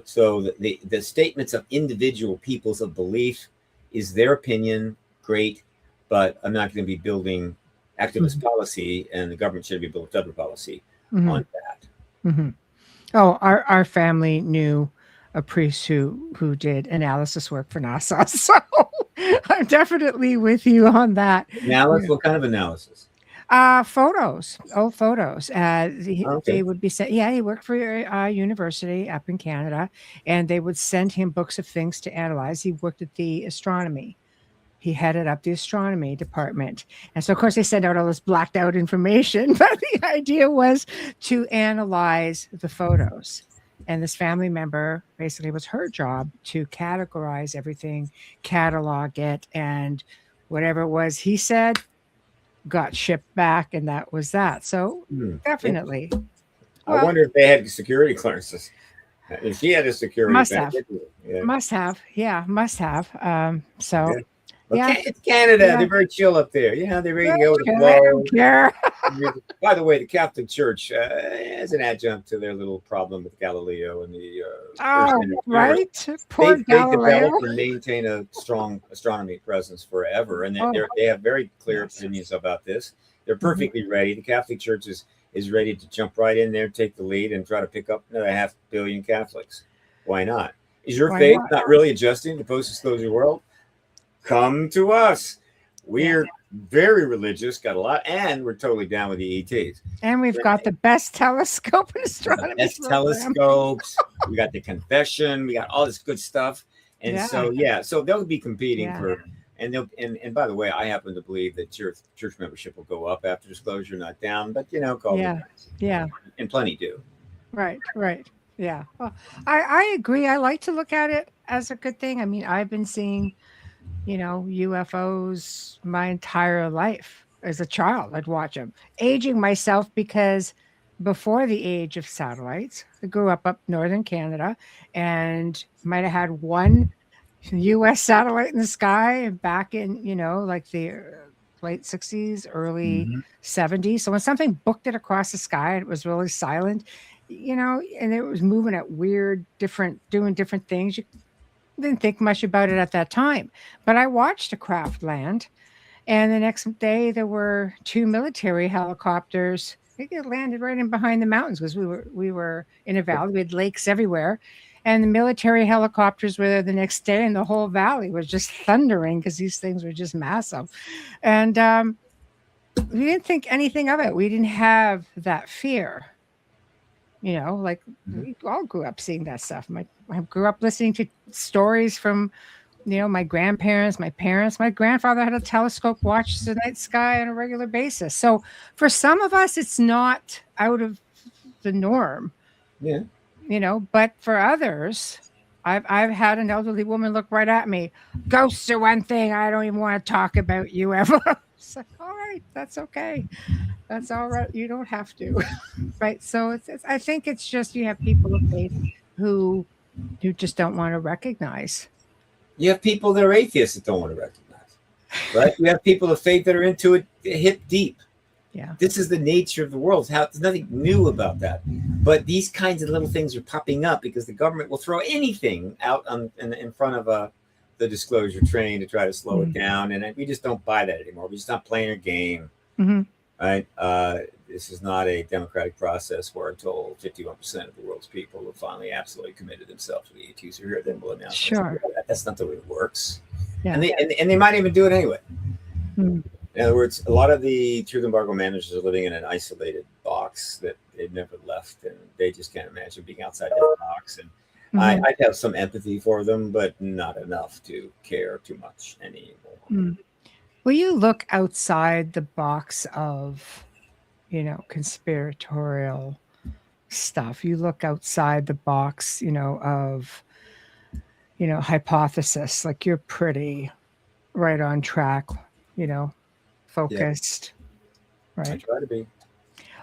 So the statements of individual peoples of belief is their opinion, great, but I'm not going to be building activist policy, and the government should be building federal policy on that. Oh, our family knew a priest who did analysis work for NASA, so I'm definitely with you on that. Analysis? What kind of analysis? Photos, old photos. They would be sent. Yeah, he worked for a university up in Canada, and they would send him books of things to analyze. He worked at the astronomy he headed up the astronomy department. And so, of course, they sent out all this blacked out information, but the idea was to analyze the photos. And this family member, basically, it was her job to categorize everything, catalog it, and whatever it was he said got shipped back, and that was that. So definitely. I wonder if they had security clearances. If she had a security, must have. Yeah, must have. So. Yeah. It's Canada. Yeah. They're very chill up there. Yeah, they're ready to go to the flow. I don't care. By the way, the Catholic Church has an adjunct to their little problem with Galileo and the. Right. Poor Galileo. They develop and maintain a strong astronomy presence forever, and they have very clear opinions about this. They're perfectly ready. The Catholic Church is ready to jump right in there, take the lead, and try to pick up another 500 million Catholics. Why not? Is your faith not really adjusting to post-disclosure world? Come to us. We're very religious, got a lot, and we're totally down with the ETs. And we've got the best telescope in astronomy. Best telescopes. We got the confession. We got all this good stuff. And so they'll be competing for. And and by the way, I happen to believe that church membership will go up after disclosure, not down. But call and plenty do. Right. Yeah. Well, I agree. I like to look at it as a good thing. I mean, I've been seeing UFOs my entire life. As a child, I'd watch them. Aging myself because before the age of satellites, I grew up northern Canada and might have had one U.S. satellite in the sky back in, like the late 60s, early 70s. So when something booked it across the sky, it was really silent, and it was moving at doing different things. You didn't think much about it at that time, but I watched a craft land, and the next day there were 2 military helicopters. They landed right in behind the mountains because we were in a valley. We had lakes everywhere, and the military helicopters were there the next day, and the whole valley was just thundering because these things were just massive. And we didn't think anything of it. We didn't have that fear. We all grew up seeing that stuff. I grew up listening to stories from, my grandparents, my parents. My grandfather had a telescope, watched the night sky on a regular basis. So for some of us, it's not out of the norm. Yeah. But for others, I've had an elderly woman look right at me. Ghosts are one thing. I don't even want to talk about UFOs. It's like, all right, that's okay. That's all right. You don't have to. Right. So I think it's just you have people of faith who just don't want to recognize. You have people that are atheists that don't want to recognize. Right. You have people of faith that are into it hip deep. Yeah. This is the nature of the world. There's nothing new about that. But these kinds of little things are popping up because the government will throw anything out in front of the disclosure train to try to slow it down. And we just don't buy that anymore. We're just not playing a game. Right. This is not a democratic process where until 51% of the world's people have finally absolutely committed themselves to the ETs are here, then we'll announce. Sure. That's not the way it works. Yeah. And they might even do it anyway. In other words, a lot of the truth embargo managers are living in an isolated box that they've never left, and they just can't imagine being outside that box. And I have some empathy for them, but not enough to care too much anymore. Will you look outside the box of, conspiratorial stuff? You look outside the box, of, hypothesis. Like you're pretty right on track, focused. Right. I try to be.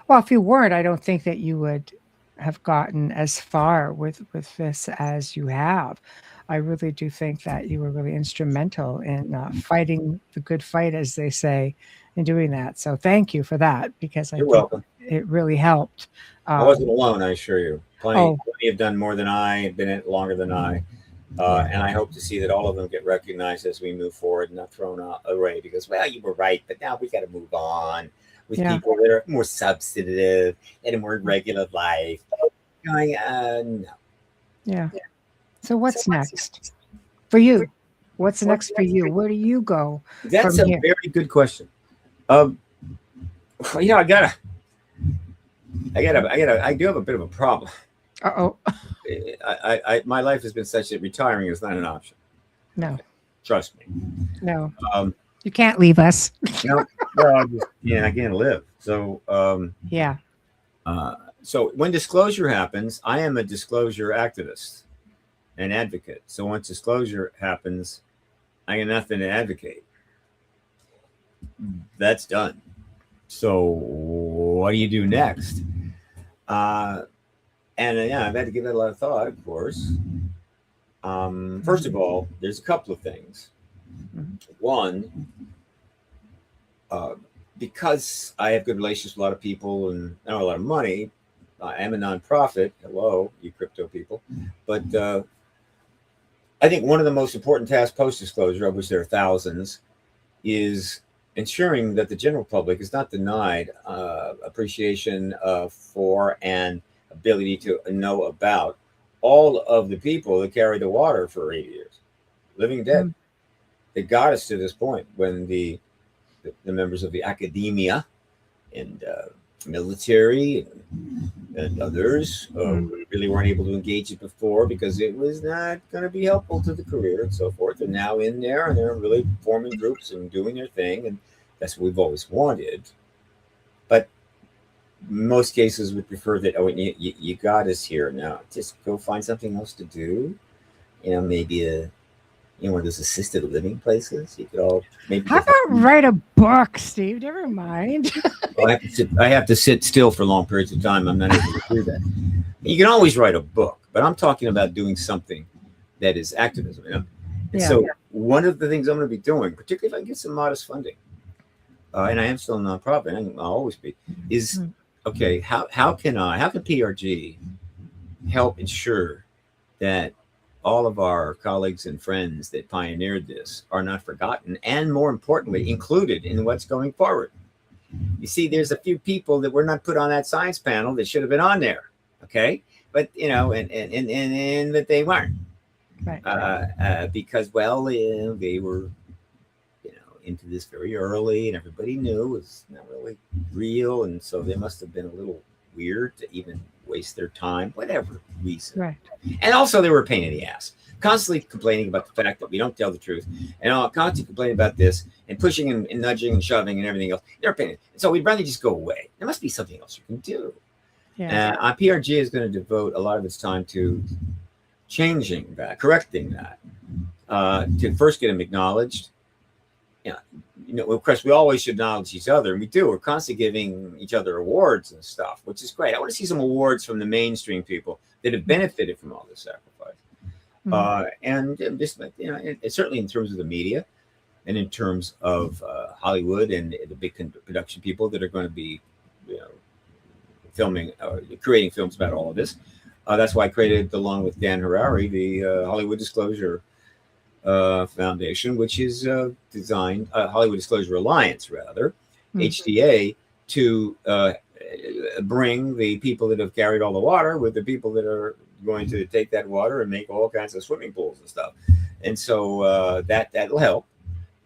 Well, if you weren't, I don't think that you would have gotten as far with this as you have. I really do think that you were really instrumental in fighting the good fight, as they say, in doing that. So thank you for that, because You're welcome. It really helped. I wasn't alone, I assure you. Plenty have done more than I, have been in it longer than I. And I hope to see that all of them get recognized as we move forward and not thrown away because, you were right, but now we got to move on with people that are more substantive and a more regular life. Going, no. Yeah. So what's next for you? What's next for you? Where do you go? That's from a here? very good question. I do have a bit of a problem. Uh-oh. My life has been such that retiring is not an option. No. Trust me. No, you can't leave us. No, well, I can't live. So, yeah. So when disclosure happens, I am a disclosure activist and advocate. So once disclosure happens, I got nothing to advocate. That's done. So what do you do next? I've had to give that a lot of thought, of course. First of all, there's a couple of things. One, because I have good relations with a lot of people and I know a lot of money, I am a nonprofit. Hello, you crypto people. But I think one of the most important tasks post-disclosure, of which there are thousands, is ensuring that the general public is not denied appreciation for and ability to know about all of the people that carried the water for 80 years, living and dead. That got us to this point when the members of the academia and military and others really weren't able to engage it before because it was not going to be helpful to the career and so forth. They're now in there and they're really forming groups and doing their thing, and that's what we've always wanted. But most cases would prefer that, you got us here now, just go find something else to do. Maybe one of those assisted living places. You could all maybe. How about write a book, Steve? Never mind. Well, I have to sit still for long periods of time. I'm not able to do that. You can always write a book, but I'm talking about doing something that is activism. And so one of the things I'm going to be doing, particularly if I get some modest funding, and I am still a nonprofit, and I'll always be, is okay. How can PRG help ensure that all of our colleagues and friends that pioneered this are not forgotten, and more importantly, included in what's going forward? You see, there's a few people that were not put on that science panel that should have been on there. Okay. But, and that they weren't. Right. Because, they were, into this very early and everybody knew it was not really real. And so they must have been a little weird to even waste their time, whatever reason. Right. And also they were a pain in the ass, constantly complaining about the fact that we don't tell the truth, and constantly complaining about this and pushing and nudging and shoving and everything else. They're a pain. And so we'd rather just go away. There must be something else you can do. Yeah. PRG is going to devote a lot of its time to changing that, correcting that, to first get them acknowledged. Of course, we always should acknowledge each other, and we do. We're constantly giving each other awards and stuff, which is great. I want to see some awards from the mainstream people that have benefited from all this sacrifice. And just, certainly in terms of the media and in terms of Hollywood and the big production people that are going to be, creating films about all of this. That's why I created, along with Dan Harari, the Hollywood Disclosure Foundation, which is designed, Hollywood Disclosure Alliance, rather, HDA, to bring the people that have carried all the water with the people that are going to take that water and make all kinds of swimming pools and stuff. And so that'll help.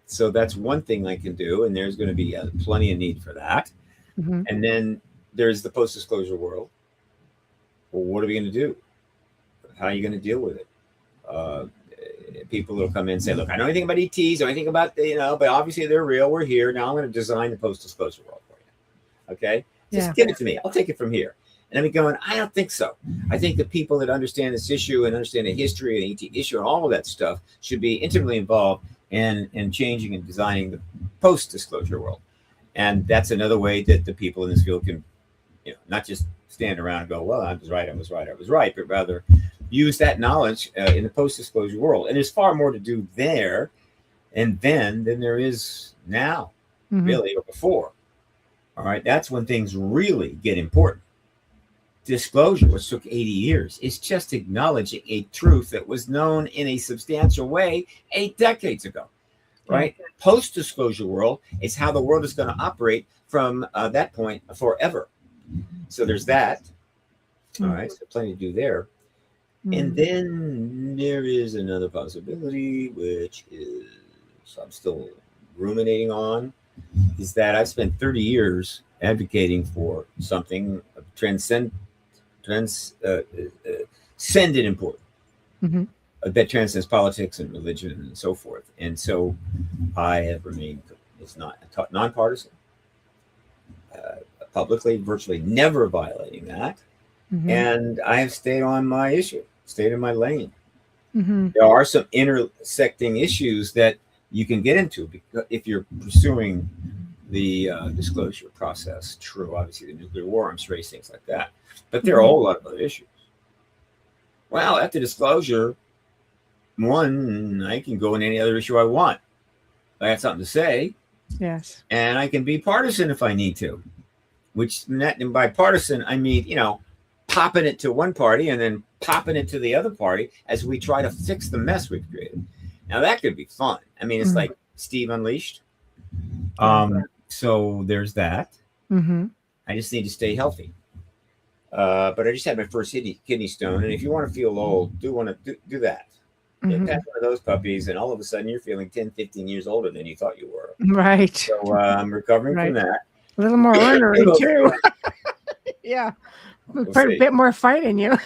So that's one thing I can do, and there's going to be plenty of need for that. And then there's the post-disclosure world. Well, what are we going to do? How are you going to deal with it? People will come in and say, look, I know anything about ETs or anything about, but obviously they're real. We're here. Now I'm going to design the post-disclosure world for you. Okay? Just give it to me. I'll take it from here. And I'm going, I don't think so. I think the people that understand this issue and understand the history and ET issue and all of that stuff should be intimately involved in changing and designing the post-disclosure world. And that's another way that the people in this field can, not just stand around and go, well, I was right, but rather use that knowledge in the post-disclosure world. And there's far more to do there and then than there is now, really, or before. All right, that's when things really get important. Disclosure, which took 80 years, is just acknowledging a truth that was known in a substantial way 8 decades ago, right? Post-disclosure world is how the world is going to operate from that point forever. So there's that. All right, so plenty to do there. And then there is another possibility, which is I'm still ruminating on, is that I've spent 30 years advocating for something transcendent important. that transcends politics and religion and so forth. And so I have remained nonpartisan, publicly, virtually never violating that. Mm-hmm. And I have stayed on my issue, stayed in my lane. Mm-hmm. There are some intersecting issues that you can get into because if you're pursuing the disclosure process. True, obviously the nuclear war arms race, things like that. But there are a whole lot of other issues. Well, after disclosure, one, I can go in any other issue I want. I have something to say. Yes. And I can be partisan if I need to. And by partisan, I mean, popping it to one party and then popping it to the other party as we try to fix the mess we've created. Now that could be fun. I mean, it's like Steve Unleashed. So there's that. Mm-hmm. I just need to stay healthy. But I just had my first kidney stone. And if you want to feel old, do that. Mm-hmm. Pass one of those puppies, and all of a sudden you're feeling 10, 15 years older than you thought you were. Right. So I'm recovering from that. A little more ornery, too. Yeah. A bit more fight in you.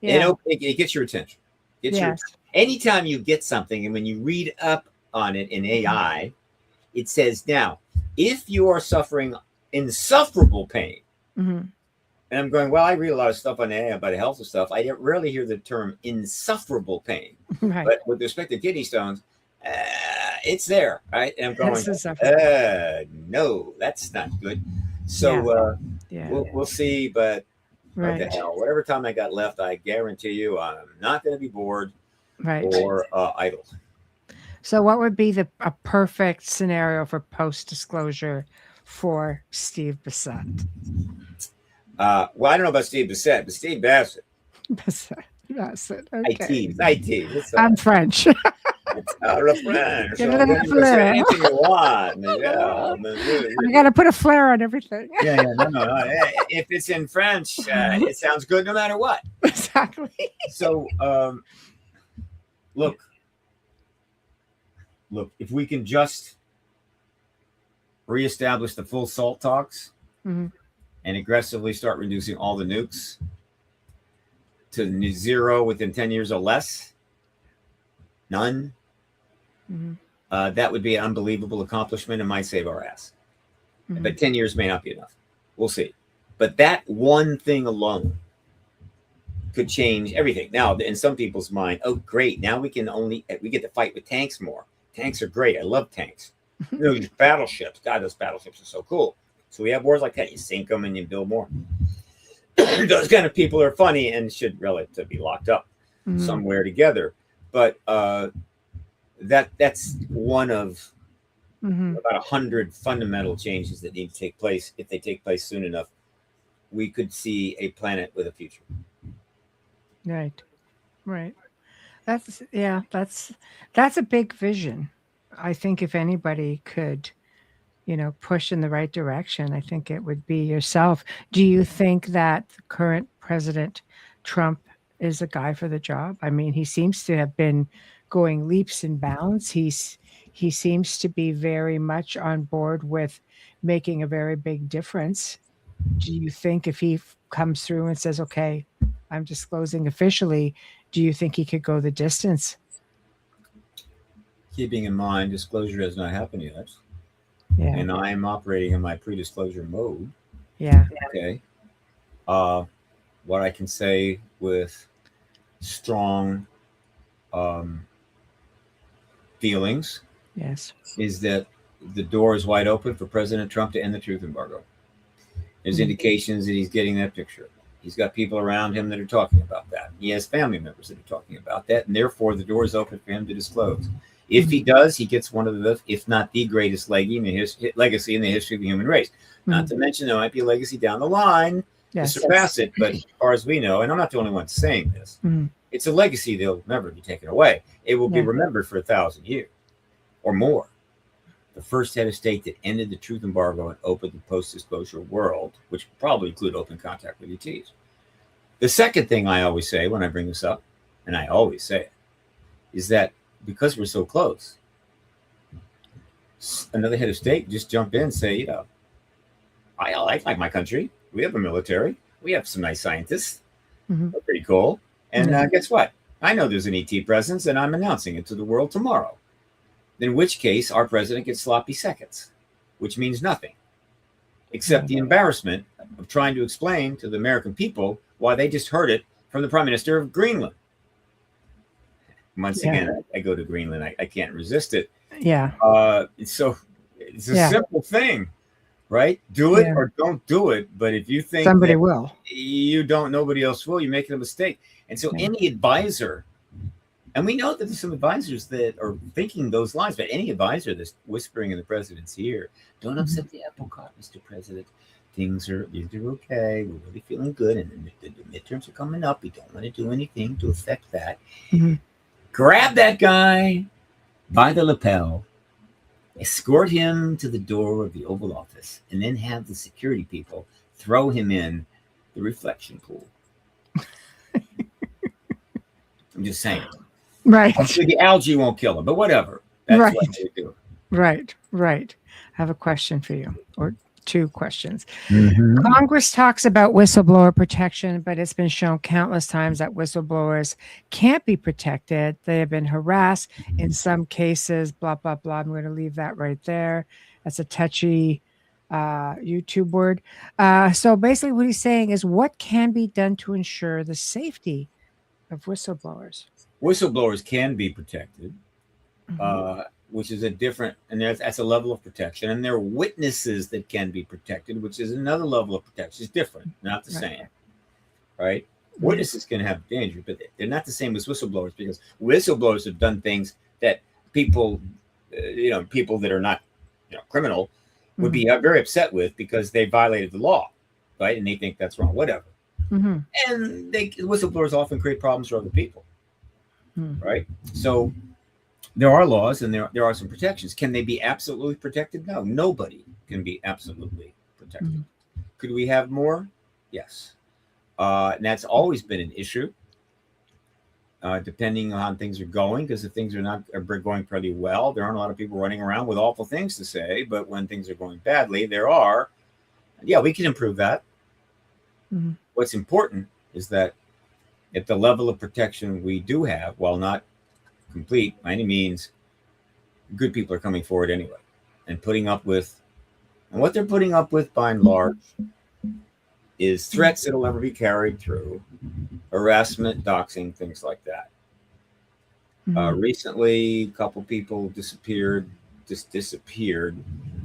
Yeah. It gets your attention. Anytime you get something, and when you read up on it in AI, it says, now, if you are suffering insufferable pain, and I'm going, well, I read a lot of stuff on AI about health and stuff. I rarely hear the term insufferable pain. Right. But with respect to kidney stones, it's there, right? And I'm going, no, that's not good. So we'll see, but what the hell? Whatever time I got left, I guarantee you I'm not going to be bored or idle. So what would be a perfect scenario for post-disclosure for Steve Bassett? Well, I don't know about Steve Bassett, but Steve Bassett. Bassett. Okay. I tease. I'm French. It's out of French. Get a little flair. I got to put a flair on everything. No. If it's in French, it sounds good no matter what. Exactly. So, look, if we can just reestablish the full SALT talks and aggressively start reducing all the nukes to zero within 10 years or less, none, that would be an unbelievable accomplishment and might save our ass. But 10 years may not be enough. We'll see. But that one thing alone could change everything. Now, in some people's mind, oh, great. Now we get to fight with tanks more. Tanks are great. I love tanks. These battleships. God, those battleships are so cool. So we have wars like that. You sink them and you build more. Those kind of people are funny and should really to be locked up somewhere together. But that's one of about 100 fundamental changes that need to take place. If they take place soon enough, we could see a planet with a future. Right. That's a big vision. I think if anybody could, push in the right direction, I think it would be yourself. Do you think that current President Trump is a guy for the job? I mean, he seems to have been going leaps and bounds. He seems to be very much on board with making a very big difference. Do you think if he comes through and says, okay, I'm disclosing officially, do you think he could go the distance? Keeping in mind, disclosure has not happened yet. Yeah. And I am operating in my pre-disclosure mode. Yeah. Okay. What I can say with strong feelings is that the door is wide open for President Trump to end the truth embargo. There's indications that he's getting that picture. He's got people around him that are talking about that. He has family members that are talking about that, and therefore the door is open for him to disclose. If he does, he gets one of the, if not the greatest legacy in the history of the human race. Not to mention there might be a legacy down the line to surpass it, but as far as we know, and I'm not the only one saying this, it's a legacy that'll never be taken away. It will be remembered for 1,000 years or more. The first head of state that ended the truth embargo and opened the post-disclosure world, which would probably include open contact with ETs. The second thing I always say when I bring this up, and I always say it, is that because we're so close, another head of state just jump in and say, I like my country. We have a military. We have some nice scientists. They're pretty cool. And guess what? I know there's an ET presence, and I'm announcing it to the world tomorrow. In which case, our president gets sloppy seconds, which means nothing, except the embarrassment of trying to explain to the American people why they just heard it from the Prime Minister of Greenland. Once again, I go to Greenland. I can't resist it. Yeah. So it's a simple thing, right? Do it or don't do it. But if you think somebody will, you don't, nobody else will, you're making a mistake. And so any advisor, and we know that there's some advisors that are thinking those lines, but any advisor that's whispering in the president's ear, don't upset the apple cart, Mr. President. Things are okay. We're really feeling good. And the midterms are coming up. We don't want to do anything to affect that. Grab that guy by the lapel, escort him to the door of the Oval Office, and then have the security people throw him in the reflection pool. I'm just saying. Right. The algae won't kill him, but whatever. That's what they do. Right. I have a question for you, or two questions. Congress talks about whistleblower protection, but it's been shown countless times that whistleblowers can't be protected. They have been harassed in some cases, blah, blah, blah. I'm going to leave that right there. That's a touchy YouTube word. So basically what he's saying is, what can be done to ensure the safety of whistleblowers? Whistleblowers can be protected, which is a different, and that's a level of protection. And there are witnesses that can be protected, which is another level of protection. It's different, not the same, right? Witnesses can have danger, but they're not the same as whistleblowers, because whistleblowers have done things that people, people that are not, criminal would be very upset with because they violated the law, right? And they think that's wrong, whatever. And whistleblowers often create problems for other people, right? So there are laws and there are some protections. Can they be absolutely protected? No, nobody can be absolutely protected. Could we have more? Yes. And that's always been an issue, depending on how things are going, because if things are going pretty well, there aren't a lot of people running around with awful things to say. But when things are going badly, there are. Yeah, we can improve that. What's important is that at the level of protection we do have, while not complete by any means, good people are coming forward anyway and putting up with, and what they're putting up with by and large is threats that'll never be carried through, harassment, doxing, things like that. Recently, a couple people disappeared,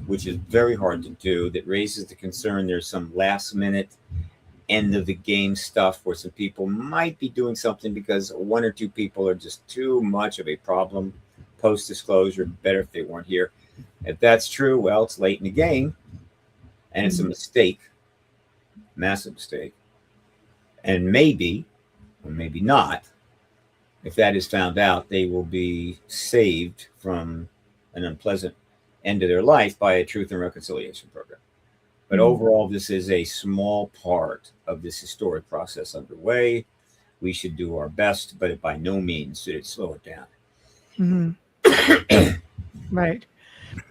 which is very hard to do. That raises the concern there's some last minute end of the game stuff where some people might be doing something because one or two people are just too much of a problem post disclosure. Better if they weren't here. If that's true, well, it's late in the game and it's a mistake, massive mistake. And maybe, or maybe not, if that is found out, they will be saved from an unpleasant end of their life by a truth and reconciliation program. But overall, this is a small part of this historic process underway. We should do our best, but by no means should it slow it down. Right.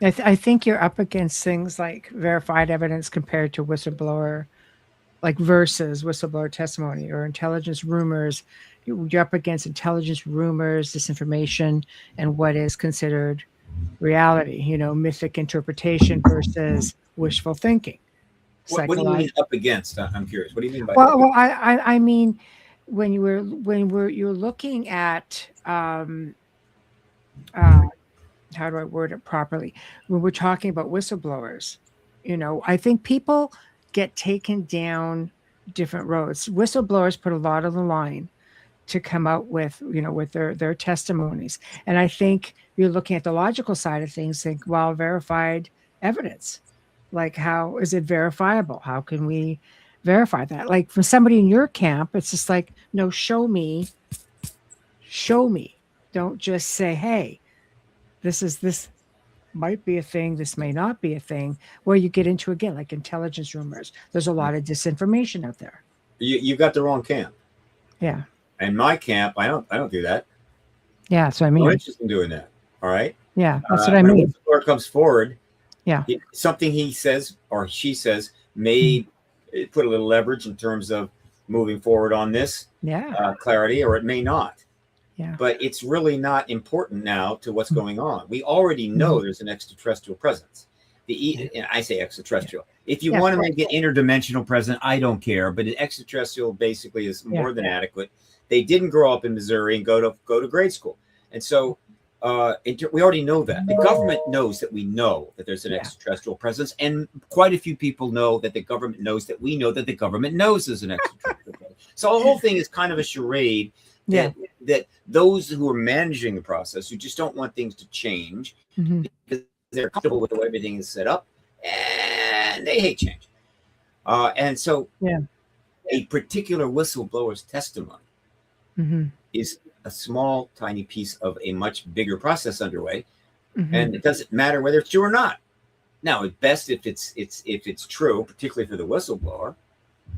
I think you're up against things like verified evidence compared to whistleblower, like versus whistleblower testimony or intelligence rumors. You're up against intelligence rumors, disinformation, and what is considered reality, mythic interpretation versus wishful thinking. What do you mean up against? I'm curious. What do you mean by? Well, I mean, when you're looking at how do I word it properly? When we're talking about whistleblowers, I think people get taken down different roads. Whistleblowers put a lot on the line to come out with, with their testimonies. And I think you're looking at the logical side of things, think, well, verified evidence. Like, how is it verifiable? How can we verify that? Like, for somebody in your camp, it's just like, no, show me. Don't just say, hey, this might be a thing, this may not be a thing, where you get into, again, like intelligence rumors. There's a lot of disinformation out there. You got the wrong camp. Yeah. In my camp, I don't do that. Yeah, that's what I mean. No interest in doing that. All right. Yeah, that's what I mean. When the comes forward, yeah, something he says or she says may put a little leverage in terms of moving forward on this clarity, or it may not. But it's really not important now to what's going on. We already know there's an extraterrestrial presence. And I say extraterrestrial. If you want to make an interdimensional presence, I don't care. But an extraterrestrial basically is more than adequate. They didn't grow up in Missouri and go to grade school, and so we already know that. The government knows that we know that there's an extraterrestrial presence, and quite a few people know that the government knows that we know that the government knows there's an extraterrestrial presence. So the whole thing is kind of a charade. That those who are managing the process, who just don't want things to change because they're comfortable with the way everything is set up, and they hate change. And so a particular whistleblower's testimony is a small, tiny piece of a much bigger process underway. And it doesn't matter whether it's true or not. Now, at best, if it's true, particularly for the whistleblower,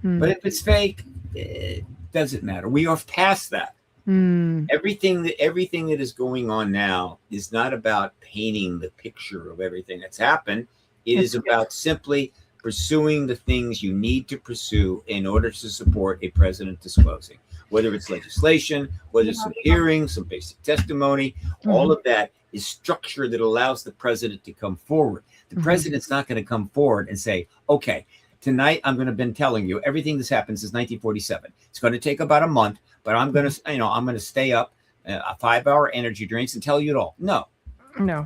but if it's fake, it doesn't matter. We are past that. Everything that is going on now is not about painting the picture of everything that's happened. It is about simply pursuing the things you need to pursue in order to support a president disclosing, whether it's legislation, whether it's some hearings, some basic testimony. All of that is structure that allows the president to come forward. The president's not going to come forward and say, okay, tonight I'm going to been telling you everything that's happened since 1947. It's going to take about a month, but I'm going to stay up 5-hour energy drinks and tell you it all. No.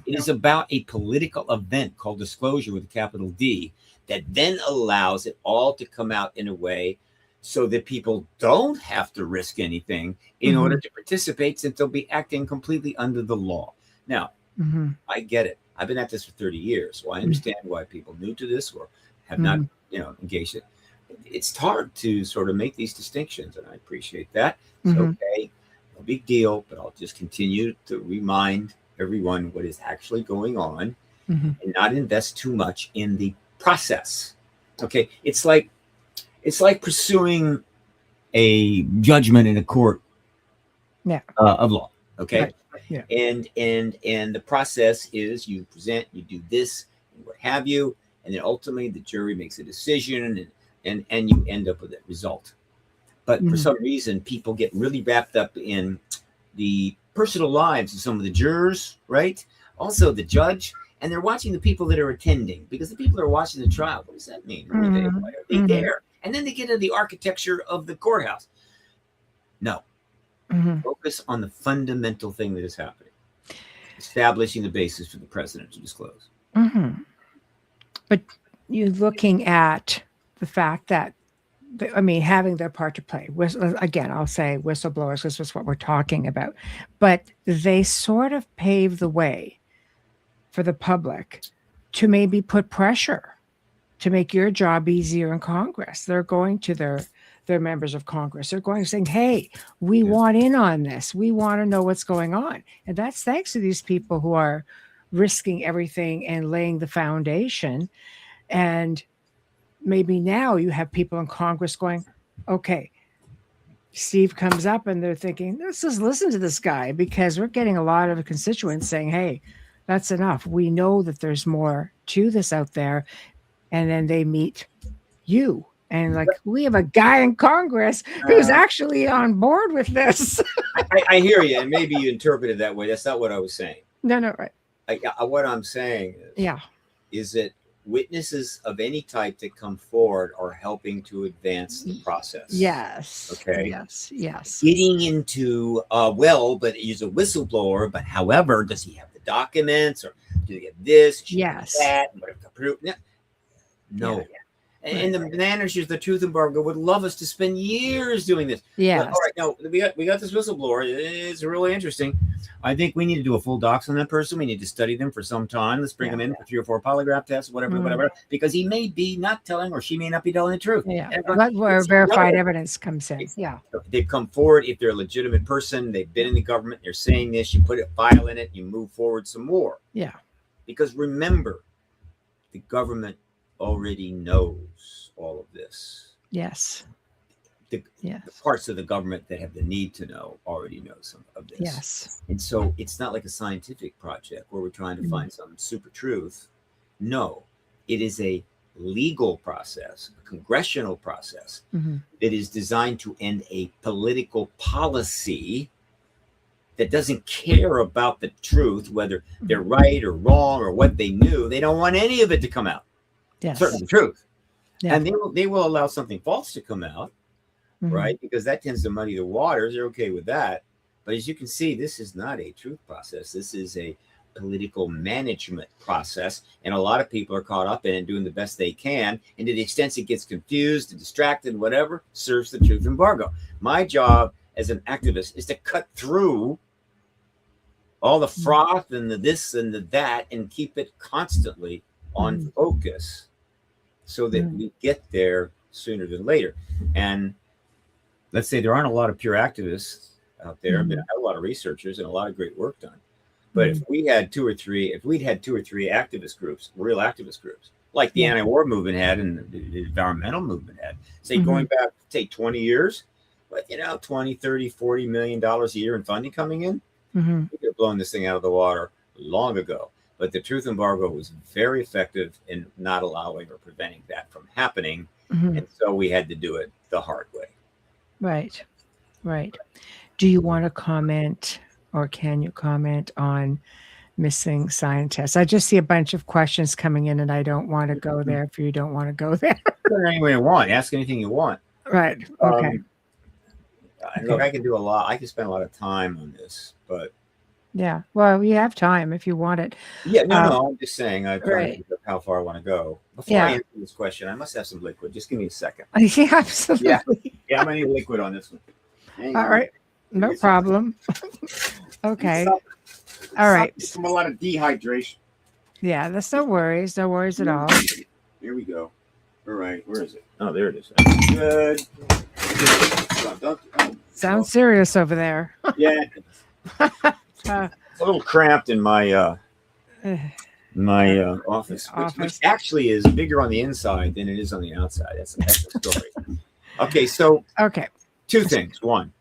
It is about a political event called disclosure with a capital D that then allows it all to come out in a way so that people don't have to risk anything in order to participate, since they'll be acting completely under the law. Now, I get it. I've been at this for 30 years, so I understand why people new to this or have not engaged it. It's hard to sort of make these distinctions, and I appreciate that. It's okay, no big deal, but I'll just continue to remind everyone what is actually going on and not invest too much in the process. Okay, it's like pursuing a judgment in a court of law. Okay, and the process is you present, you do this, and what have you, and then ultimately the jury makes a decision, and you end up with that result. But for some reason, people get really wrapped up in the personal lives of some of the jurors, right? Also the judge, and they're watching the people that are attending, because the people that are watching the trial, what does that mean? Why are they there? And then they get into the architecture of the courthouse. No. Focus on the fundamental thing that is happening. Establishing the basis for the president to disclose. But you're looking at the fact that, having their part to play. Again, I'll say whistleblowers, this is what we're talking about. But they sort of pave the way for the public to maybe put pressure to make your job easier in Congress. They're going to their members of Congress. They're going saying, hey, we want in on this. We want to know what's going on. And that's thanks to these people who are risking everything and laying the foundation. And maybe now you have people in Congress going, okay, Steve comes up and they're thinking, let's just listen to this guy, because we're getting a lot of constituents saying, hey, that's enough. We know that there's more to this out there. And then they meet you. And like, we have a guy in Congress who's actually on board with this. I hear you. And maybe you interpret it that way. That's not what I was saying. No, right. What I'm saying is that witnesses of any type that come forward are helping to advance the process. Yes. Okay. Yes. Getting into, but he's a whistleblower, but however, does he have the documents, or do they have this? Yes. That? No. And the managers, the truth embargo, would love us to spend years doing this. Yeah. All right, now we got this whistleblower. It's really interesting. I think we need to do a full docs on that person. We need to study them for some time. Let's bring them in for 3 or 4 polygraph tests, whatever, because he may be not telling, or she may not be telling the truth. Yeah. Where verified evidence comes in. Yeah. They've come forward. If they're a legitimate person, they've been in the government, they're saying this, you put a file in it, you move forward some more. Yeah. Because remember, the government already knows all of this. Yes. The parts of the government that have the need to know already know some of this. Yes. And so it's not like a scientific project where we're trying to find some super truth. No, it is a legal process, a congressional process that is designed to end a political policy that doesn't care about the truth, whether they're right or wrong or what they knew. They don't want any of it to come out. Yes. Certainly the truth. Yeah. And they will allow something false to come out, right? Because that tends to muddy the waters. They're okay with that. But as you can see, this is not a truth process. This is a political management process. And a lot of people are caught up in it, doing the best they can. And to the extent it gets confused and distracted, whatever, serves the truth embargo. My job as an activist is to cut through all the froth and the this and the that and keep it constantly on focus so that we get there sooner than later. And let's say there aren't a lot of pure activists out there. I mean, I have a lot of researchers and a lot of great work done. But if we'd had two or three activist groups, real activist groups, like the anti-war movement had and the environmental movement had, say going back, say 20 years, but 20, 30, $40 million a year in funding coming in, we could have blown this thing out of the water long ago. But the truth embargo was very effective in not allowing or preventing that from happening. And so we had to do it the hard way. Right. Right. Do you want to comment, or can you comment on missing scientists? I just see a bunch of questions coming in and I don't want to go there if you don't want to go there. Any way you want. Ask anything you want. Right. Okay. Look, I can do a lot. I can spend a lot of time on this, but yeah. Well, you have time if you want it. Yeah, no. I'm just saying I've right. how far I want to go. Before I answer this question, I must have some liquid. Just give me a second. Yeah, absolutely. Yeah, I'm gonna need liquid on this one. All right. No problem. Okay. All right. From a lot of dehydration. Yeah, that's no worries. No worries at all. Here we go. All right. Where is it? Oh, there it is. Good. Sounds serious over there. Yeah. It's a little cramped in my office, which actually is bigger on the inside than it is on the outside. That's the story. Okay, so two things. One,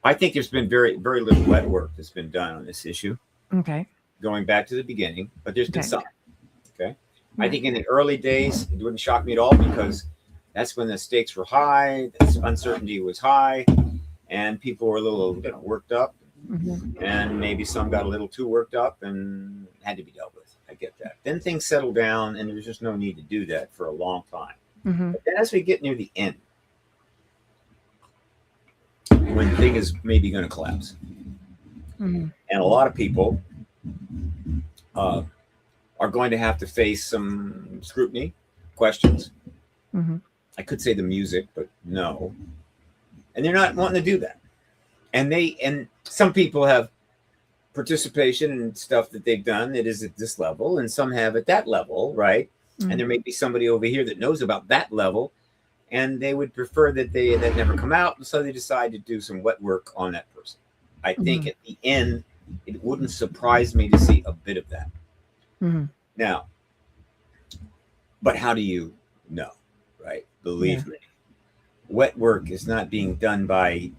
I think there's been very, very little wet work that's been done on this issue. Okay. Going back to the beginning, but there's been some. Okay. I think in the early days, it wouldn't shock me at all because that's when the stakes were high, the uncertainty was high, and people were a little worked up. And maybe some got a little too worked up and had to be dealt with. I get that. Then things settled down and there's just no need to do that for a long time. But then as we get near the end, when the thing is maybe going to collapse, and a lot of people are going to have to face some scrutiny, questions. I could say the music, but no. And they're not wanting to do that. And some people have participation in stuff that they've done that is at this level, and some have at that level, right? And there may be somebody over here that knows about that level, and they would prefer that that never come out, and so they decide to do some wet work on that person. I think at the end, it wouldn't surprise me to see a bit of that. Now, but how do you know, right? Believe me. Wet work is not being done by,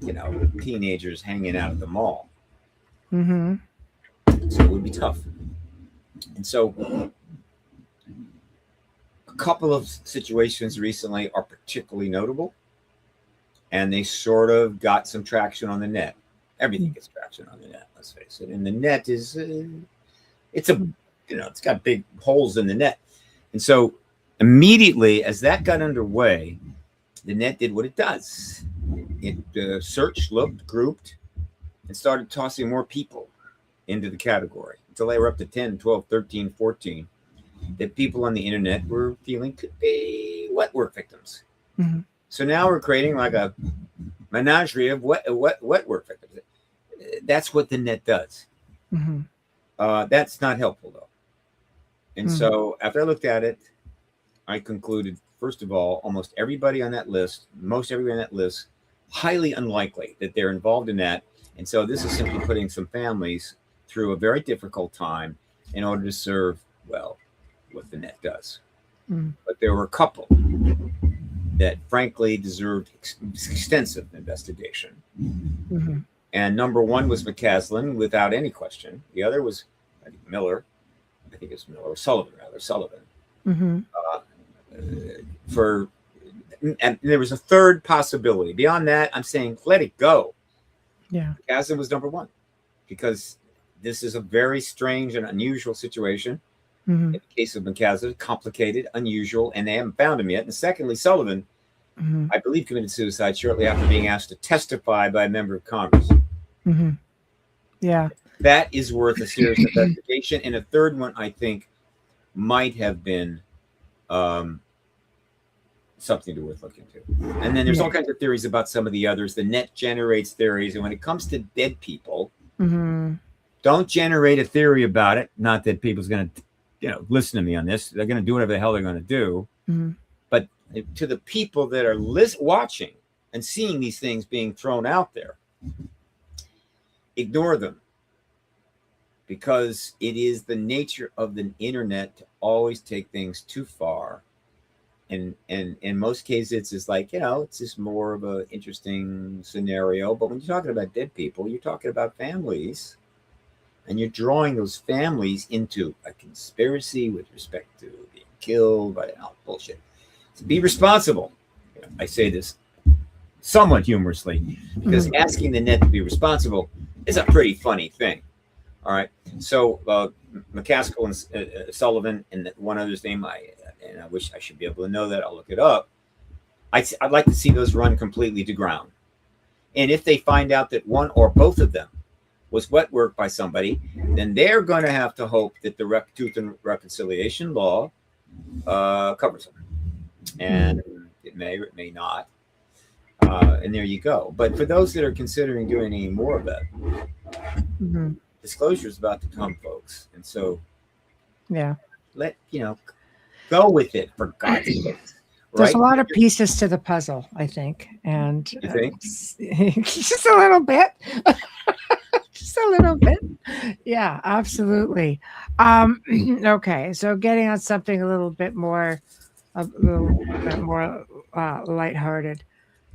teenagers hanging out at the mall. So it would be tough. And so a couple of situations recently are particularly notable, and they sort of got some traction on the net. Everything gets traction on the net, let's face it. And the net is, it's got big holes in the net. And so immediately as that got underway, the net did what it does. It searched, looked, grouped, and started tossing more people into the category until they were up to 10, 12, 13, 14 that people on the internet were feeling could be wet work victims. So now we're creating like a menagerie of wet work victims. That's what the net does. That's not helpful, though. And so after I looked at it, I concluded, first of all, most everybody on that list, highly unlikely that they're involved in that. And so this is simply putting some families through a very difficult time in order to serve, well, what the net does. But there were a couple that frankly deserved extensive investigation. And number one was McCaslin, without any question. The other was Sullivan. And there was a third possibility. Beyond that, I'm saying let it go. McCaslin was number one. because this is a very strange and unusual situation. In the case of McCaskill, complicated, unusual, and they haven't found him yet. And secondly, Sullivan, I believe, committed suicide shortly after being asked to testify by a member of Congress. Yeah. That is worth a serious investigation. And a third one, I think, might have been something to worth looking into. And then there's all kinds of theories about some of the others. The net generates theories. And when it comes to dead people, don't generate a theory about it. Not that people's going to listen to me on this. They're going to do whatever the hell they're going to do. But to the people that are watching and seeing these things being thrown out there, ignore them, because it is the nature of the internet to always take things too far. And in most cases, it's just like, it's just more of an interesting scenario. But when you're talking about dead people, you're talking about families. And you're drawing those families into a conspiracy with respect to being killed by bullshit. So be responsible. I say this somewhat humorously, because asking the net to be responsible is a pretty funny thing. All right. So McCaskill and Sullivan and one other's name, I wish I should be able to know that. I'll look it up. I'd like to see those run completely to ground. And if they find out that one or both of them was wet work by somebody, then they're going to have to hope that the Truth and Reconciliation law covers them. And it may or it may not. And there you go. But for those that are considering doing any more of that, disclosure is about to come, folks. And so, let go with it, for God's sake. There's a lot of pieces to the puzzle, I think. And you think? Just a little bit. Just a little bit. Yeah, absolutely. Okay, so getting on something a little bit more lighthearted.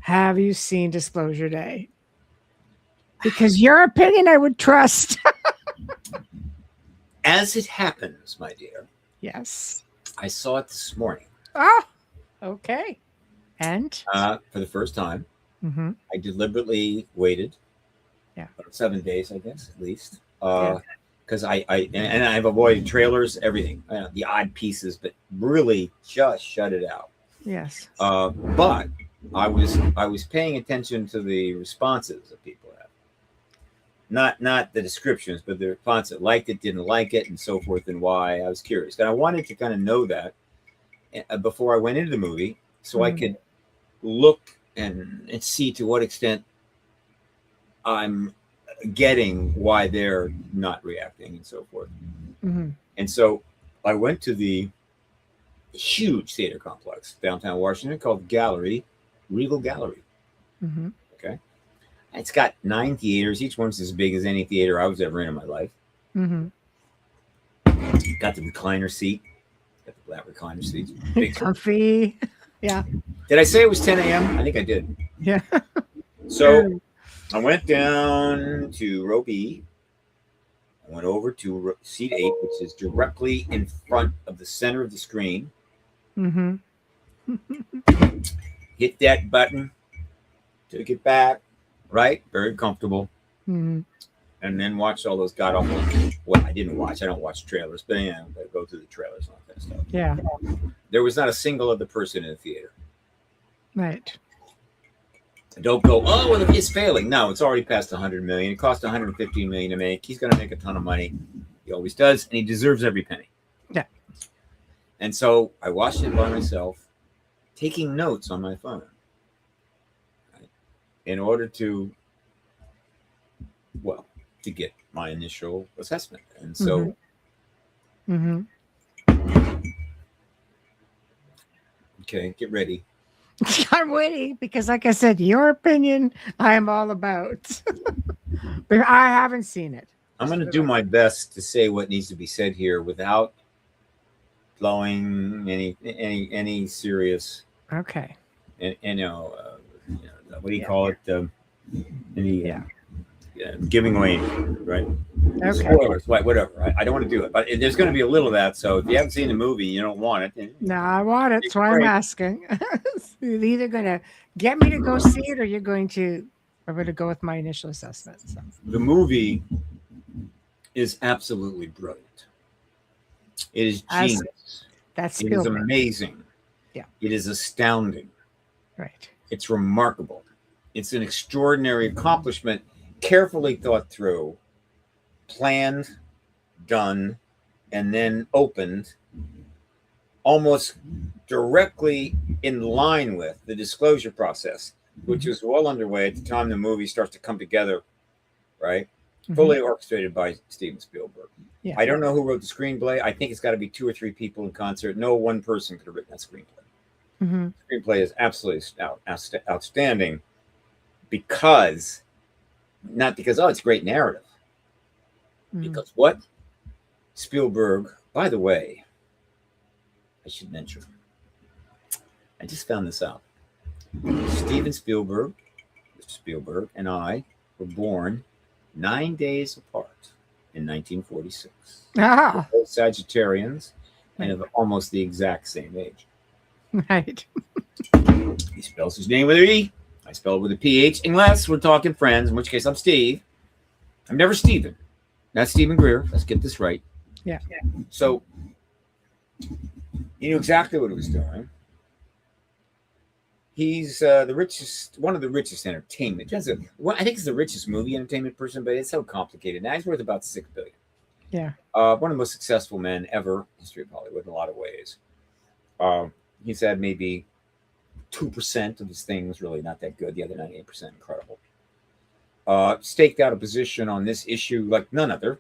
Have you seen Disclosure Day? Because your opinion I would trust. As it happens, my dear. Yes. I saw it this morning. Oh, okay. And? For the first time. I deliberately waited. 7 days, I guess, at least. Because I've avoided trailers, everything, the odd pieces, but really just shut it out. Yes. But I was paying attention to the responses that people have. Not the descriptions, but the response that liked it, didn't like it, and so forth, and why. I was curious. And I wanted to kind of know that before I went into the movie, so I could look and see to what extent I'm getting why they're not reacting and so forth. And so I went to the huge theater complex downtown Washington called Regal Gallery. Okay. It's got 9 theaters. Each one's as big as any theater I was ever in my life. Got the recliner seat. Got the black recliner seats. Big comfy. Yeah. Did I say it was 10 a.m.? I think I did. Yeah. So I went down to row B. I went over to seat 8, which is directly in front of the center of the screen. Hit that button. Took it back. Right? Very comfortable. And then watched all those god awful. Well, I didn't watch. I don't watch trailers, but I go through the trailers and all that stuff. Yeah. There was not a single other person in the theater. Right. Don't go, oh, well, it's failing. No, it's already past 100 million. It cost 115 million to make. He's going to make a ton of money. He always does, and he deserves every penny. Yeah. And so I watched it by myself, taking notes on my phone, right, in order to get my initial assessment. And so, okay, get ready. I'm waiting because, like I said, your opinion I am all about. But I haven't seen it. I'm going to do my best to say what needs to be said here without blowing any serious. Okay. And what do you call it? Giving away, right? Okay. Spoilers, whatever. I don't want to do it, but there's going to be a little of that. So if you haven't seen the movie, you don't want it. No, I want it. That's why I'm asking. You're either going to get me to go see it, or I'm going to go with my initial assessment. So. The movie is absolutely brilliant. It is genius. That's Spielberg. It is amazing. Yeah. It is astounding. Right. It's remarkable. It's an extraordinary accomplishment, carefully thought through, planned, done, and then opened almost directly in line with the disclosure process, which was well underway at the time the movie starts to come together, right? Fully orchestrated by Steven Spielberg. Yeah. I don't know who wrote the screenplay. I think it's got to be 2 or 3 people in concert. No one person could have written that screenplay. The screenplay is absolutely outstanding because, not because, oh, it's a great narrative. Because what? Spielberg, by the way, I should mention, I just found this out. Steven Spielberg, and I were born 9 days apart in 1946. We're both Sagittarians and of almost the exact same age. Right. He spells his name with an E. I spell it with a PH, unless we're talking friends, in which case I'm Steve. I'm never Steven. That's Stephen Greer. Let's get this right. Yeah. So he knew exactly what he was doing. He's the richest, one of the richest entertainment. I think it's the richest movie entertainment person, but it's so complicated. Now he's worth about $6 billion. Yeah. One of the most successful men ever in the history of Hollywood in a lot of ways. He's had maybe 2% of his things really not that good. The other 98% incredible. Staked out a position on this issue like none other.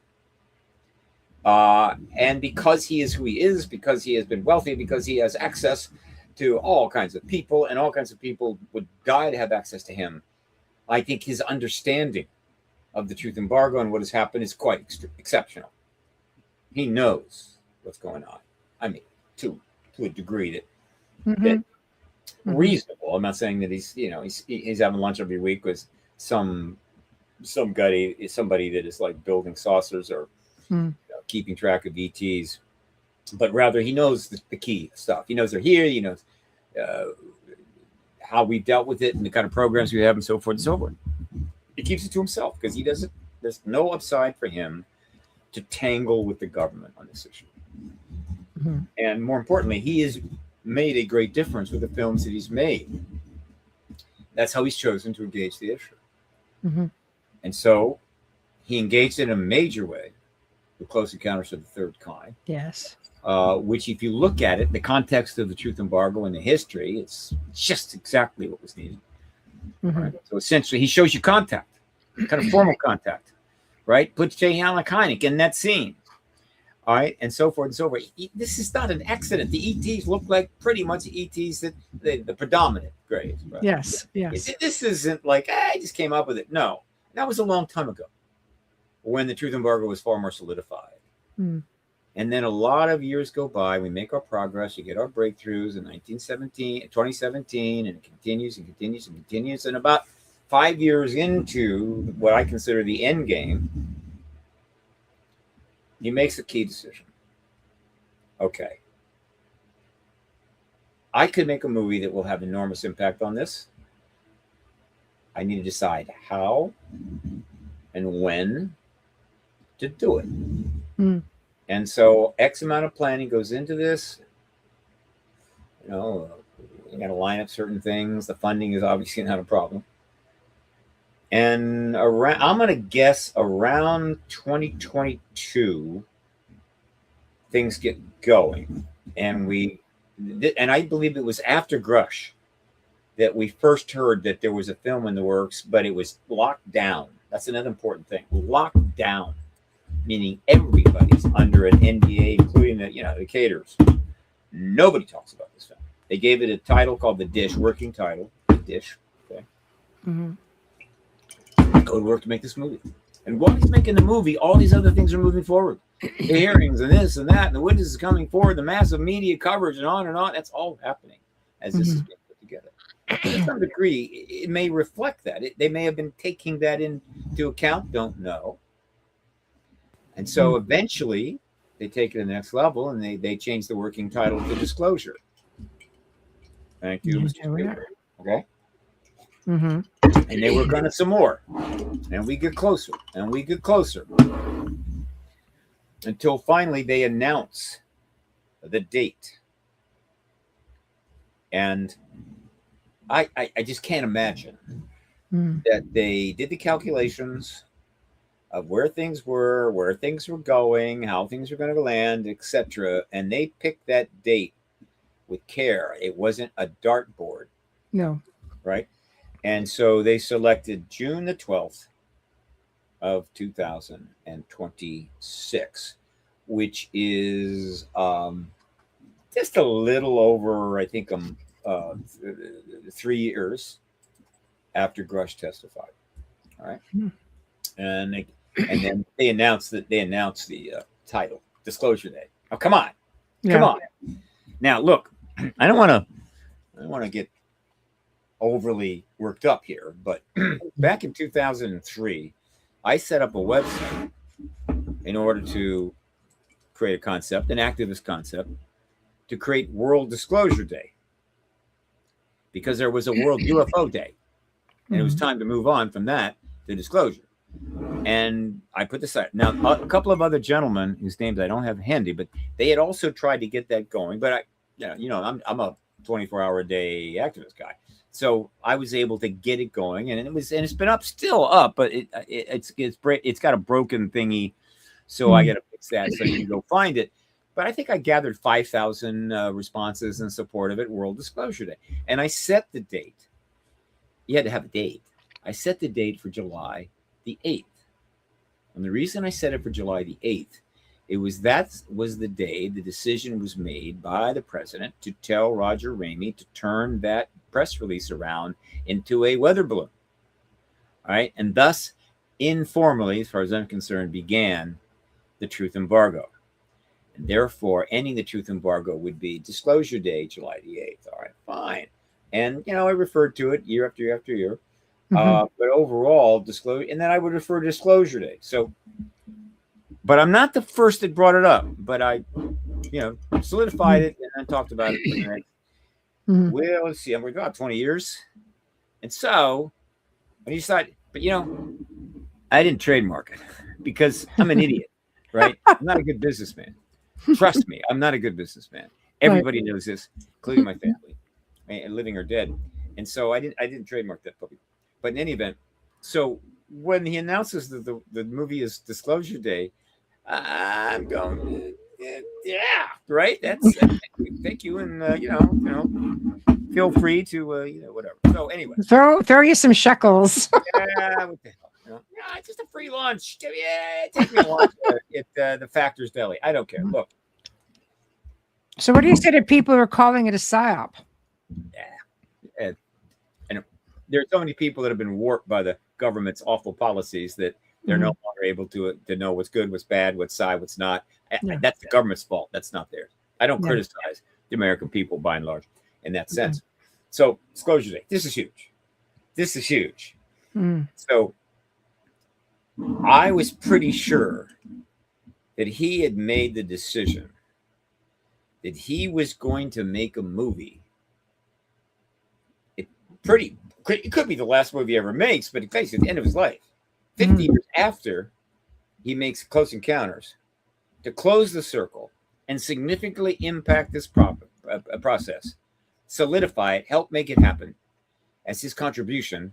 And because he is who he is, because he has been wealthy, because he has access to all kinds of people, and all kinds of people would die to have access to him, I think his understanding of the truth embargo and what has happened is quite exceptional. He knows what's going on. I mean, to a degree that reasonable. I'm not saying that he's having lunch every week with somebody that is like building saucers or keeping track of ETs, but rather he knows the key stuff. He knows they're here. He knows how we dealt with it and the kind of programs we have and so forth and so forth. He keeps it to himself because he doesn't. There's no upside for him to tangle with the government on this issue. And more importantly, he has made a great difference with the films that he's made. That's how he's chosen to engage the issue. And so he engaged in a major way with Close Encounters of the Third Kind. Yes. Which, if you look at it, the context of the truth embargo and the history, it's just exactly what was needed. Right? So essentially, he shows you contact, kind of formal contact, right? Puts J. Allen Hynek in that scene. All right, and so forth and so forth. This is not an accident. The ETs look like pretty much the ETs that the predominant grades. Right? Yes. This isn't like, I just came up with it. No, that was a long time ago when the truth embargo was far more solidified. And then a lot of years go by. We make our progress. You get our breakthroughs in 2017, and it continues and continues and continues. And about 5 years into what I consider the end game, he makes a key decision. Okay. I could make a movie that will have enormous impact on this. I need to decide how and when to do it. And so X amount of planning goes into this. You got to line up certain things. The funding is obviously not a problem. And I'm going to guess around 2022, things get going. And I believe it was after Grush that we first heard that there was a film in the works, but it was locked down. That's another important thing. Locked down, meaning everybody's under an NDA, including the caterers. Nobody talks about this film. They gave it a title called The Dish, working title, The Dish. Okay. Go to work to make this movie. And while he's making the movie, all these other things are moving forward. The hearings and this and that, and the witnesses coming forward, the massive media coverage and on and on. That's all happening as this is being put together. To some degree, it may reflect that. They may have been taking that into account, don't know. And so eventually they take it to the next level and they change the working title to Disclosure. Thank you, Mr. Spielberg. Okay. And they work on it some more. And we get closer. And we get closer. until finally they announce the date. And I just can't imagine that they did the calculations of where things were going, how things were going to land, etc. And they picked that date with care. It wasn't a dartboard. No. Right. And so they selected June the 12th of 2026, which is just a little over, I think, 3 years after Grush testified. All right. And then they announced the title, Disclosure Day. Oh, come on. Now, look, I don't want to get overly worked up here, but back in 2003, I set up a website in order to create a concept, an activist concept, to create World Disclosure Day, because there was a World UFO Day, and it was time to move on from that to disclosure. And I put the site. Now, a couple of other gentlemen whose names I don't have handy, but they had also tried to get that going. But I'm a 24-hour a day activist guy, so I was able to get it going, and it's been still up, but it's got a broken thingy, so I got to fix that. So you can go find it. But I think I gathered 5,000 responses in support of it, World Disclosure Day, and I set the date. You had to have a date. I set the date for July the 8th. And the reason I set it for July the 8th, that was the day the decision was made by the president to tell Roger Ramey to turn that press release around into a weather balloon. All right. And thus, informally, as far as I'm concerned, began the truth embargo. And therefore, ending the truth embargo would be Disclosure Day, July the 8th. All right, fine. And, I referred to it year after year after year. But overall, disclosure, and then I would refer to Disclosure Day. So, but I'm not the first that brought it up, but I, solidified it and then talked about it for the next, well, let's see, I'm going to go out 20 years. And so, when you decide, but I didn't trademark it because I'm an idiot, right? I'm not a good businessman. Trust me, I'm not a good businessman. Everybody knows this, including my family, and living or dead. And so I didn't trademark that puppy. But in any event, so when he announces that the movie is Disclosure Day, I'm going, yeah, right. That's thank you, and feel free to whatever. So anyway, throw you some shekels. Yeah, what the hell? It's just a free lunch. Yeah, take me to lunch at the Factor's Deli. I don't care. Look. So what do you say to people who are calling it a psyop? Yeah. And there are so many people that have been warped by the government's awful policies that they're no longer able to know what's good, what's bad, what's side, what's not. That's the government's fault. That's not theirs. I don't criticize the American people by and large in that sense. So Disclosure Day, this is huge. So I was pretty sure that he had made the decision that he was going to make a movie. It could be the last movie he ever makes, but it face at the end of his life, 50 years after he makes Close Encounters, to close the circle and significantly impact this process, solidify it, help make it happen as his contribution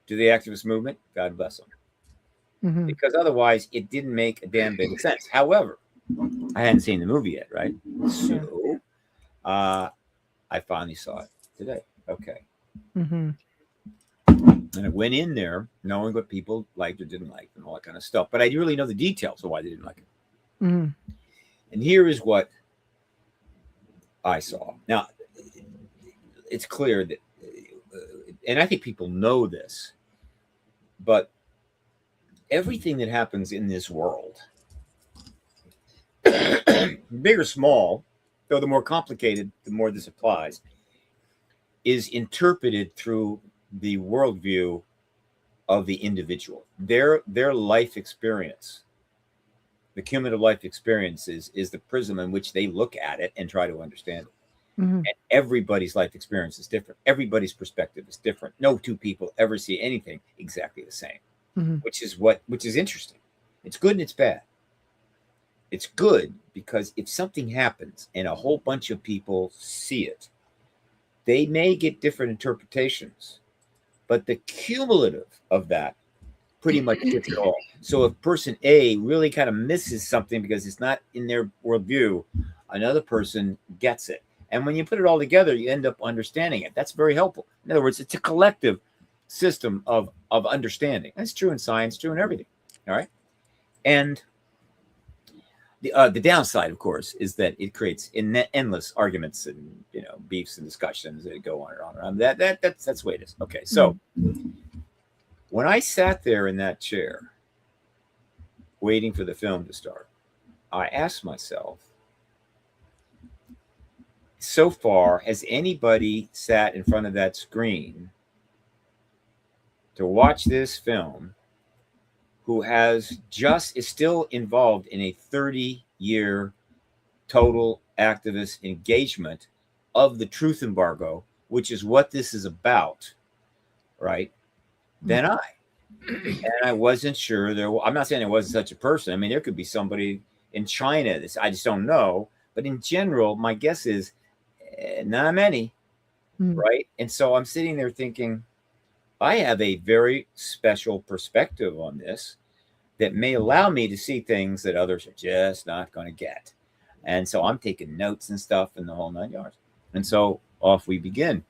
to the activist movement. God bless him. Because otherwise it didn't make a damn bit of sense. However, I hadn't seen the movie yet, right? So I finally saw it today. Okay. And I went in there knowing what people liked or didn't like and all that kind of stuff. But I didn't really know the details of why they didn't like it. And here is what I saw. Now, it's clear that, and I think people know this, but everything that happens in this world, big or small, though the more complicated, the more this applies, is interpreted through the worldview of the individual. Their life experience, the cumulative life experience is the prism in which they look at it and try to understand it. And everybody's life experience is different. Everybody's perspective is different. No two people ever see anything exactly the same, which is interesting. It's good and it's bad. it's good because if something happens and a whole bunch of people see it, they may get different interpretations, but the cumulative of that pretty much gets it all. So if person A really kind of misses something because it's not in their worldview, another person gets it. And when you put it all together, you end up understanding it. That's very helpful. In other words, it's a collective system of understanding. That's true in science, true in everything. All right. And the downside, of course, is that it creates endless arguments and beefs and discussions that go on and on and on. That's the way it is. Okay, so when I sat there in that chair, waiting for the film to start, I asked myself, so far, has anybody sat in front of that screen to watch this film who is still involved in a 30-year total activist engagement of the truth embargo, which is what this is about, right? Than I. And I wasn't sure I'm not saying there wasn't such a person. I mean, there could be somebody in China. I just don't know. But in general, my guess is not many, right? And so I'm sitting there thinking, I have a very special perspective on this that may allow me to see things that others are just not going to get. And so I'm taking notes and stuff in the whole 9 yards. And so off we begin.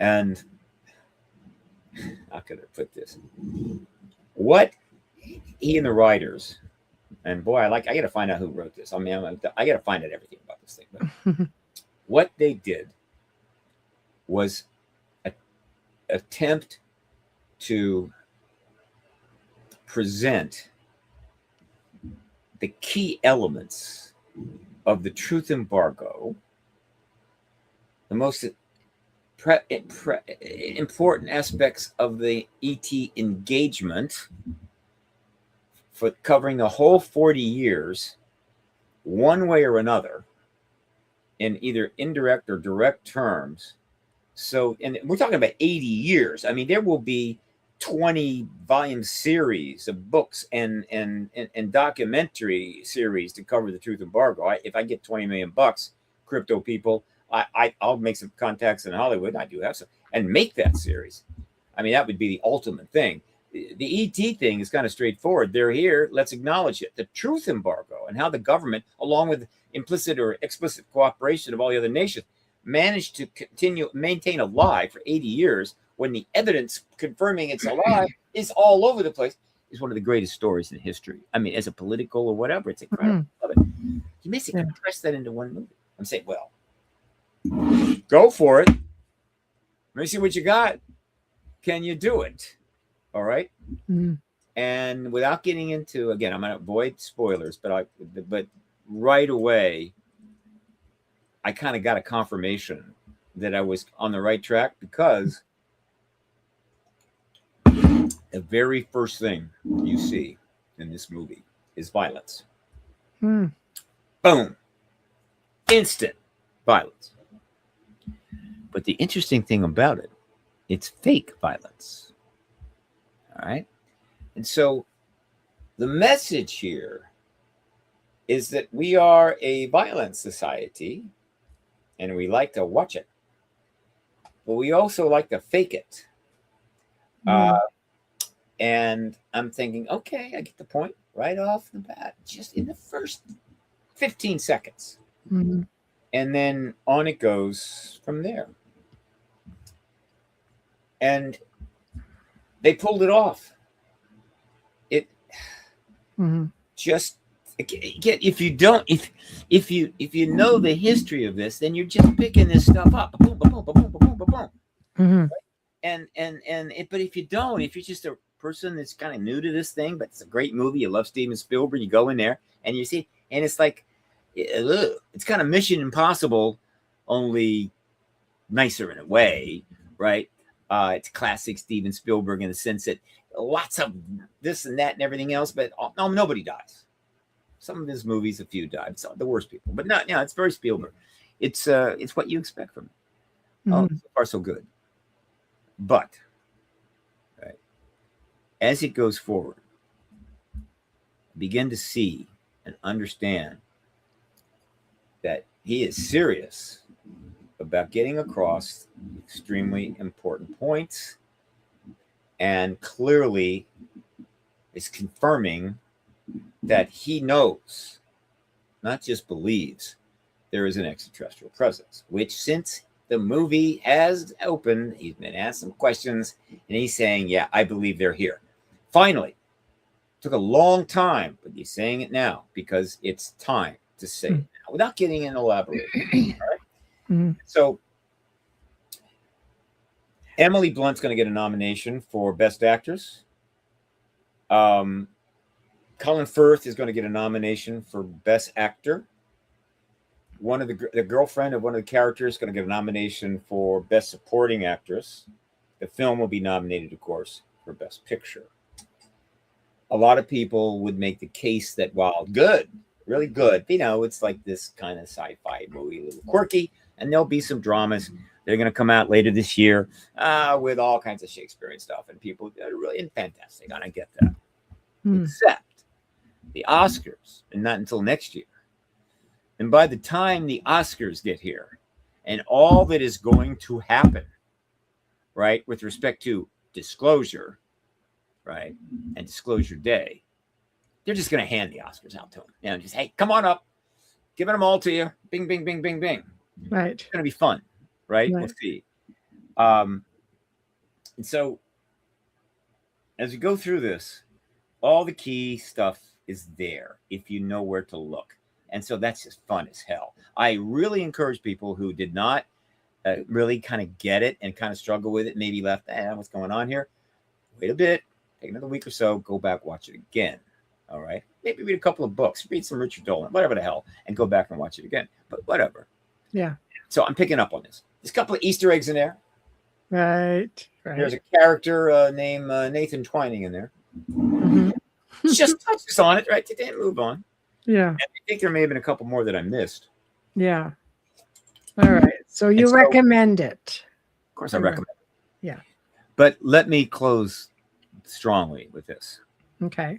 And how could I put this? What he and the writers, and boy, I got to find out who wrote this. I mean, I got to find out everything about this thing. But what they did was attempt to present the key elements of the truth embargo, the most important aspects of the ET engagement for covering the whole 40 years, one way or another, in either indirect or direct terms. So, and we're talking about 80 years. I mean, there will be 20-volume series of books and documentary series to cover the truth embargo. If I get $20 million, crypto people, I'll make some contacts in Hollywood. I do have some, and make that series. I mean, that would be the ultimate thing. The ET thing is kind of straightforward. They're here. Let's acknowledge it. The truth embargo and how the government, along with implicit or explicit cooperation of all the other nations, managed to maintain a lie for 80 years when the evidence confirming it's a lie is all over the place, is one of the greatest stories in history. I mean, as a political or whatever, it's incredible. I love it. You basically compress that into one movie. I'm saying, well, go for it. Let me see what you got. Can you do it? All right. And without getting into, again, I'm going to avoid spoilers, but right away, I kind of got a confirmation that I was on the right track, because the very first thing you see in this movie is violence. Boom. Instant violence. But the interesting thing about it, it's fake violence. All right. And so the message here is that we are a violent society and we like to watch it, but we also like to fake it. And I'm thinking, okay, I get the point right off the bat, just in the first 15 seconds. And then on it goes from there. And they pulled it off. It just, again, if you know the history of this, then you're just picking this stuff up. Boom, boom, boom, boom, boom, boom, boom. But if you don't, if you're just a person that's kind of new to this thing, but it's a great movie, you love Steven Spielberg, you go in there and you see, and it's like, it's kind of Mission Impossible, only nicer in a way, right? It's classic Steven Spielberg in the sense that lots of this and that and everything else, but nobody dies. Some of his movies, a few died. Some the worst people, but not. It's very Spielberg. It's what you expect from it. So far so good. But right, as it goes forward, begin to see and understand that he is serious about getting across extremely important points, and clearly is confirming that he knows, not just believes, there is an extraterrestrial presence, which since the movie has opened, he's been asked some questions, and he's saying, yeah, I believe they're here. Finally, took a long time, but he's saying it now because it's time to say it now without getting an elaboration. All right? So Emily Blunt's going to get a nomination for Best Actress. Colin Firth is going to get a nomination for Best Actor. One of the girlfriend of one of the characters is going to get a nomination for Best Supporting Actress. The film will be nominated, of course, for Best Picture. A lot of people would make the case that while good, really good, it's like this kind of sci-fi movie, a little quirky, and there'll be some dramas. They're going to come out later this year with all kinds of Shakespearean stuff, and people are really fantastic. And I get that. Except the Oscars, and not until next year. And by the time the Oscars get here, and all that is going to happen, right, with respect to Disclosure, right, and Disclosure Day, they're just going to hand the Oscars out to them. Just, hey, come on up. Giving them all to you. Bing, bing, bing, bing, bing. Right. It's going to be fun, right? We'll see. And so as we go through this, all the key stuff is there if you know where to look. And so that's just fun as hell. I really encourage people who did not really kind of get it and kind of struggle with it, maybe left, what's going on here? Wait a bit, take another week or so, go back, watch it again. All right? Maybe read a couple of books, read some Richard Dolan, whatever the hell, and go back and watch it again. But whatever. Yeah. So I'm picking up on this. There's a couple of Easter eggs in there. Right. There's a character named Nathan Twining in there. Just touches on it, right? They didn't move on. Yeah. And I think there may have been a couple more that I missed. Yeah. All right. So you recommend it. Of course I recommend it. Yeah. But let me close strongly with this. Okay.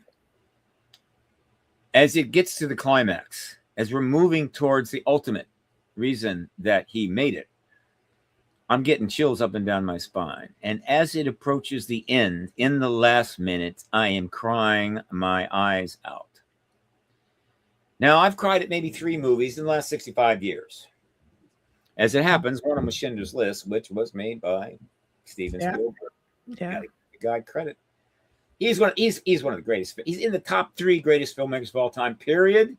As it gets to the climax, as we're moving towards the ultimate reason that he made it, I'm getting chills up and down my spine. And as it approaches the end, in the last minute, I am crying my eyes out. Now, I've cried at maybe 3 movies in the last 65 years. As it happens, one of them was Schindler's List, which was made by Steven Spielberg. Yeah. The guy credit. He's one of the greatest. He's in the top 3 greatest filmmakers of all time, period.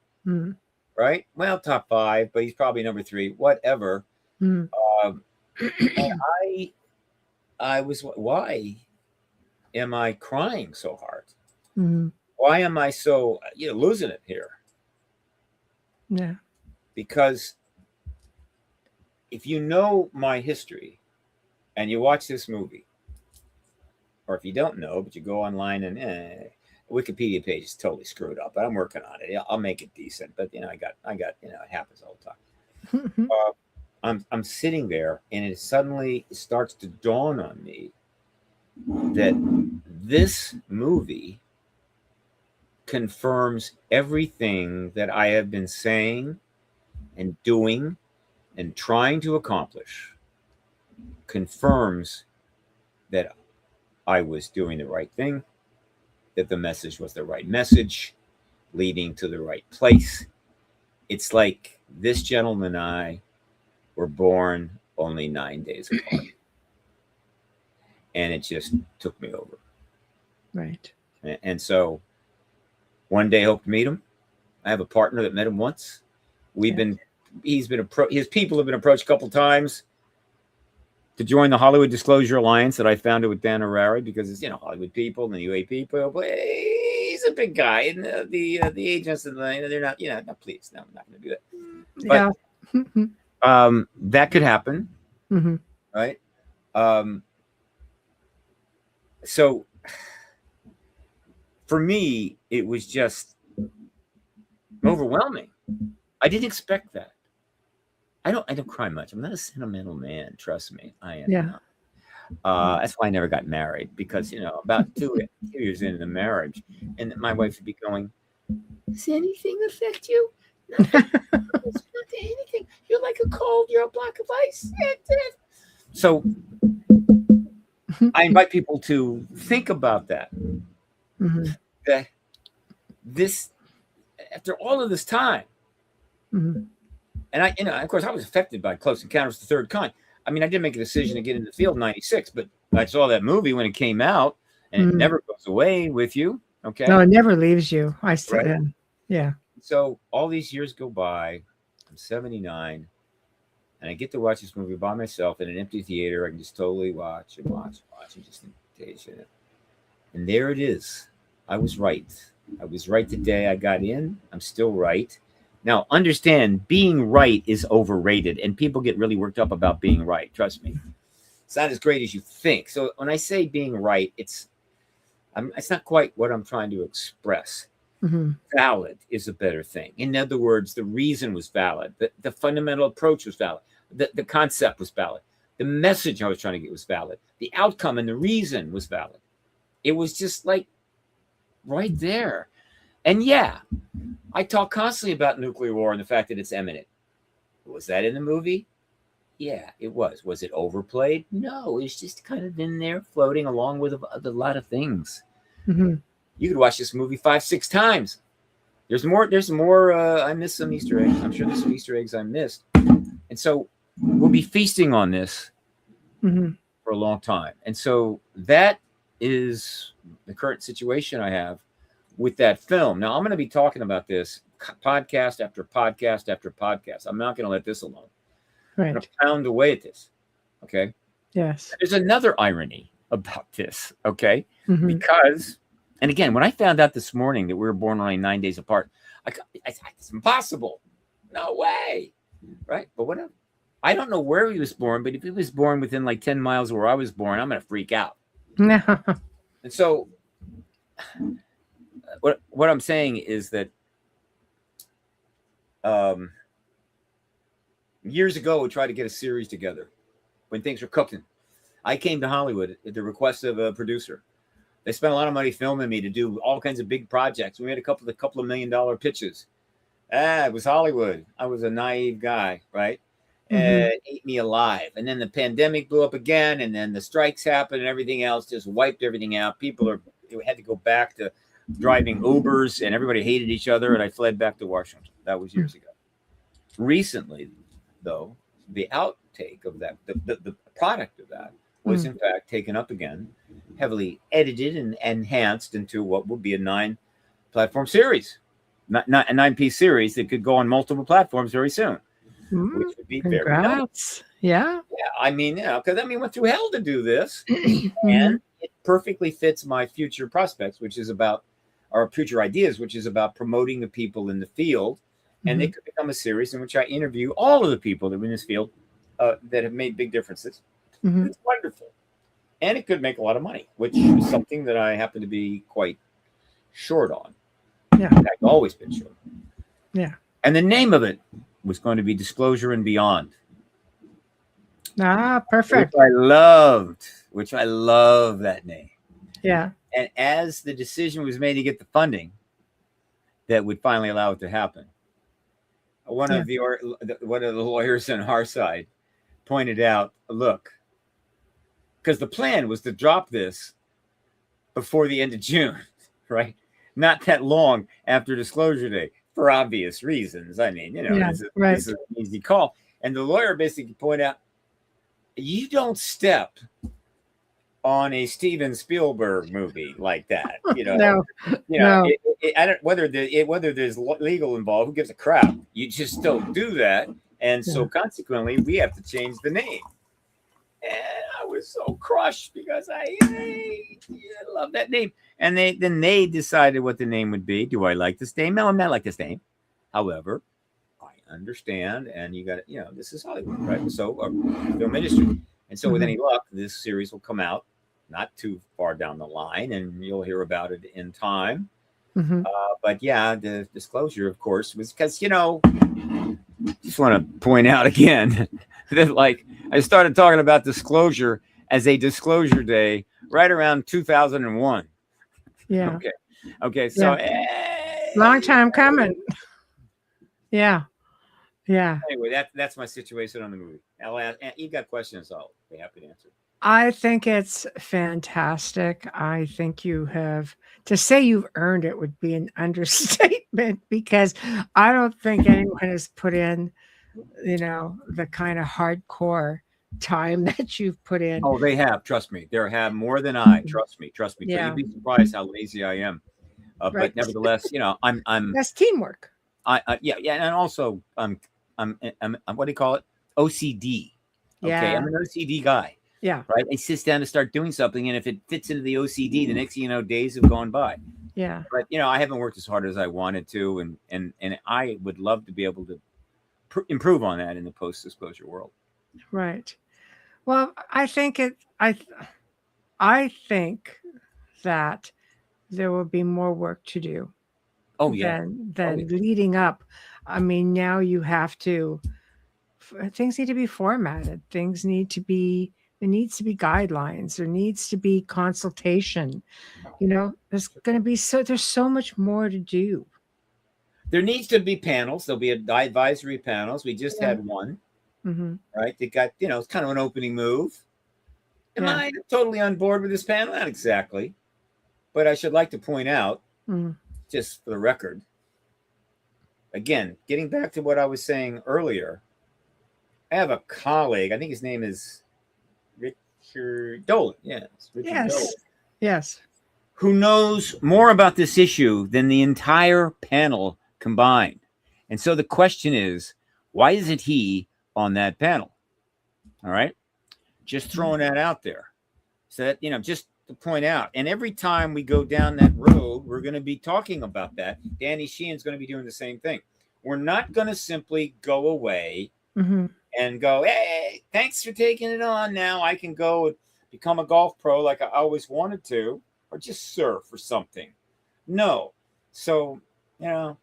Right? Well, top 5, but he's probably number 3, whatever. And I was, why am I crying so hard? Why am I so, losing it here? Yeah. Because if you know my history and you watch this movie, or if you don't know, but you go online and Wikipedia page is totally screwed up, but I'm working on it. I'll make it decent, but I got it happens all the time. I'm sitting there, and it suddenly starts to dawn on me that this movie confirms everything that I have been saying and doing and trying to accomplish. Confirms that I was doing the right thing, that the message was the right message, leading to the right place. It's like this gentleman and I were born only 9 days apart. And it just took me over. Right. And so one day I hope to meet him. I have a partner that met him once. His people have been approached a couple times to join the Hollywood Disclosure Alliance that I founded with Dan Arari, because it's, Hollywood people and the UAP people. But he's a big guy, and the agents and they're not, not pleased. No, I'm not going to do that. But, that could happen, right? So for me, it was just overwhelming. I didn't expect that. I don't cry much. I'm not a sentimental man. Trust me, I am. Yeah. Not. That's why I never got married, because about 2 years into the marriage, and my wife would be going, Does anything affect you? Nothing. It's not anything. You're like a cold. You're a block of ice. So I invite people to think about that. Mm-hmm. That this, after all of this time, mm-hmm. and I, of course, I was affected by Close Encounters of the Third Kind. I mean, I did make a decision to get in the field in '96, but I saw that movie when it came out, and it never goes away with you. Okay. No, it never leaves you. I still, right? Yeah. So all these years go by. I'm 79, and I get to watch this movie by myself in an empty theater. I can just totally watch and just engage in it. And there it is. I was right. I was right the day I got in. I'm still right. Now, understand, being right is overrated, and people get really worked up about being right. Trust me. It's not as great as you think. So when I say being right, it's not quite what I'm trying to express. Mm-hmm. Valid is a better thing. In other words, the reason was valid. The fundamental approach was valid. The concept was valid. The message I was trying to get was valid. The outcome and the reason was valid. It was just like right there. And yeah, I talk constantly about nuclear war and the fact that it's imminent. Was that in the movie? Yeah, it was. Was it overplayed? No, it's just kind of in there floating along with a lot of things. Mm-hmm. You could watch this movie 5-6 times. There's more. I missed some Easter eggs. I'm sure there's some Easter eggs I missed. And so we'll be feasting on this for a long time. And so that is the current situation I have with that film. Now, I'm going to be talking about this podcast after podcast after podcast. I'm not going to let this alone. Right. I'm going to pound away at this. Okay. Yes. There's another irony about this. Okay. Because, and again, when I found out this morning that we were born only 9 days apart, it's impossible. No way. Right. But whatever. I don't know where he was born, but if he was born within like 10 miles of where I was born, I'm going to freak out. No. And so what I'm saying is that years ago, we tried to get a series together when things were cooking. I came to Hollywood at the request of a producer. They spent a lot of money filming me to do all kinds of big projects. We made a couple of $1 million pitches. It was Hollywood. I was a naive guy, right? It ate me alive. And then the pandemic blew up again, and then the strikes happened, and everything else just wiped everything out. People had to go back to driving Ubers, and everybody hated each other, and I fled back to Washington. That was years ago. Recently, though, the outtake of that, the product of that, was in fact taken up again, heavily edited and enhanced into what will be a 9-platform series, not a 9-piece series that could go on multiple platforms very soon. Which would be very nice. Yeah. I mean, because we went through hell to do this, and it perfectly fits my future prospects, which is about our future ideas, which is about promoting the people in the field, and they could become a series in which I interview all of the people that are in this field that have made big differences. It's wonderful, and it could make a lot of money, which is something that I happen to be quite short on. Yeah, in fact, always been short. Yeah, and the name of it was going to be Disclosure and Beyond. Perfect. Which I love that name. Yeah. And as the decision was made to get the funding that would finally allow it to happen, one of the lawyers on our side pointed out, look, because the plan was to drop this before the end of June, right? Not that long after Disclosure Day. For obvious reasons. I mean, this is an easy call. And the lawyer basically pointed out, you don't step on a Steven Spielberg movie like that. No. I don't, whether there's legal involved, who gives a crap? You just don't do that. And so consequently, we have to change the name. And I was so crushed because I love that name. And then they decided what the name would be. Do I like this name? No, I'm not like this name. However, I understand, and you got this is Hollywood, right? So film industry. And so with any luck, this series will come out not too far down the line, and you'll hear about it in time. But the Disclosure, of course, was because just want to point out again that I started talking about disclosure as a disclosure day right around 2001. Yeah. Okay. So Long time coming. Yeah. Yeah. Anyway, that's my situation on the movie. I'll ask, you've got questions, I'll be happy to answer. I think it's fantastic. I think you have, to say you've earned it would be an understatement, because I don't think anyone has put in, the kind of hardcore time that you've put in. Oh, they have. Trust me. They have more than I. Trust me. Yeah. You'd be surprised how lazy I am. Right. But nevertheless, I'm. That's teamwork. Yeah, and also I'm what do you call it? OCD. Okay, Yeah. I'm an OCD guy. Yeah. Right. I sit down to start doing something, and if it fits into the OCD, the next thing you know, days have gone by. Yeah. But I haven't worked as hard as I wanted to, and I would love to be able to improve on that in the post-disclosure world. Right. Well, I think I think that there will be more work to do. Oh yeah. Than leading up. I mean, now you have to. Things need to be formatted. There needs to be guidelines. There needs to be consultation. There's going to be there's so much more to do. There needs to be panels. There'll be advisory panels. We just had one. Mm-hmm. Right. They got, it's kind of an opening move. Am I totally on board with this panel? Not exactly. But I should like to point out, just for the record, again, getting back to what I was saying earlier, I have a colleague, I think his name is Richard Dolan. Yes. Richard Dolan. Yes. Who knows more about this issue than the entire panel combined. And so the question is, why isn't he on that panel? All right. Just throwing that out there. So that, just to point out. And every time we go down that road, we're going to be talking about that. Danny Sheehan's going to be doing the same thing. We're not going to simply go away and go, hey, thanks for taking it on. Now I can go and become a golf pro like I always wanted to, or just surf or something. No. So,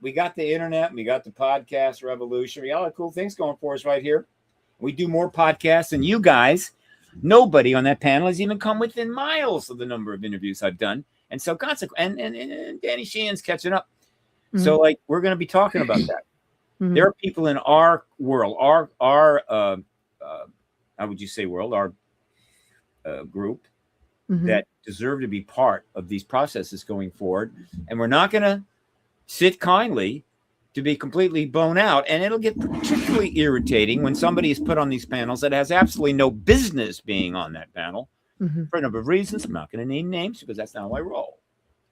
we got the internet, we got the podcast revolution. We got all the cool things going for us right here. We do more podcasts than you guys. Nobody on that panel has even come within miles of the number of interviews I've done. And so consequently, and Danny Sheehan's catching up. So we're going to be talking about that. There are people in our world, our how would you say world, our group that deserve to be part of these processes going forward. And we're not going to sit kindly to be completely blown out. And it'll get particularly irritating when somebody is put on these panels that has absolutely no business being on that panel for a number of reasons. I'm not going to name names because that's not how I roll.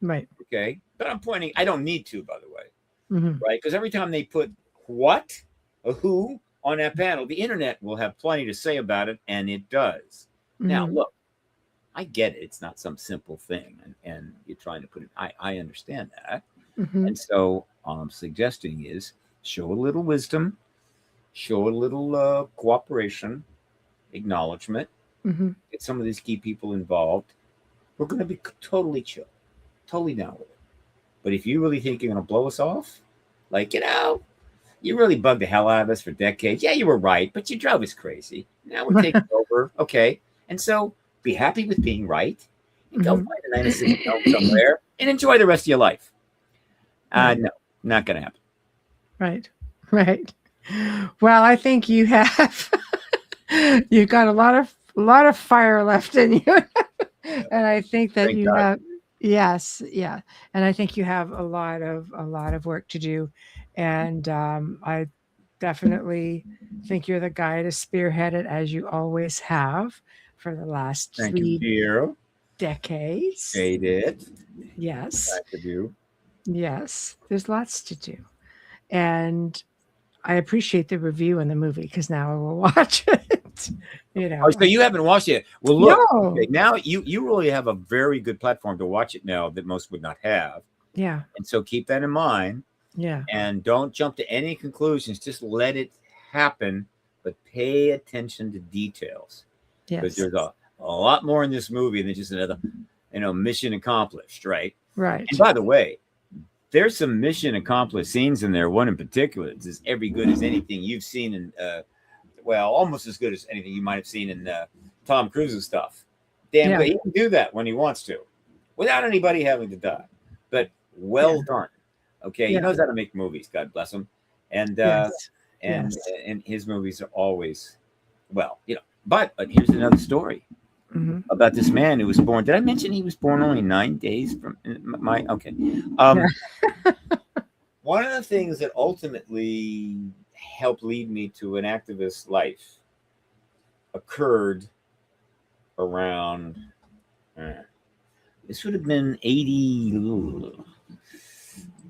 Right. Okay. But I'm pointing, I don't need to, by the way. Right. Because every time they put what, a who on that panel, the internet will have plenty to say about it. And it does. Now, look, I get it. It's not some simple thing. And you're trying to put it, I understand that. And so all I'm suggesting is show a little wisdom, show a little cooperation, acknowledgement, get some of these key people involved. We're going to be totally chill, totally down with it. But if you really think you're going to blow us off, you really bugged the hell out of us for decades. Yeah, you were right, but you drove us crazy. Now we're taking over. Okay. And so be happy with being right and go find a nice home somewhere and enjoy the rest of your life. No, not going to happen. Right. Well, I think you have you've got a lot of fire left in you, and I think that you have. Yes, yeah, and I think you have a lot of work to do, and I definitely think you're the guy to spearhead it, as you always have for the last 3 decades. Say it. Yes. To do. Yes, there's lots to do. And I appreciate the review on the movie because now I will watch it. Oh, so you haven't watched it. Well, look, okay, now you really have a very good platform to watch it now that most would not have. Yeah. And so keep that in mind. Yeah. And don't jump to any conclusions. Just let it happen, but pay attention to details. Yes. Because there's a lot more in this movie than just another, mission accomplished, right? Right. And by the way, there's some mission accomplished scenes in there. One in particular is as every good as anything you've seen in, almost as good as anything you might have seen in Tom Cruise's stuff. Damn good. He can do that when he wants to, without anybody having to die. But well done. Okay, he knows how to make movies. God bless him. And and his movies are always well, But here's another story about this man who was born. Did I mention he was born only 9 days from my? Okay. One of the things that ultimately helped lead me to an activist life occurred around. This would have been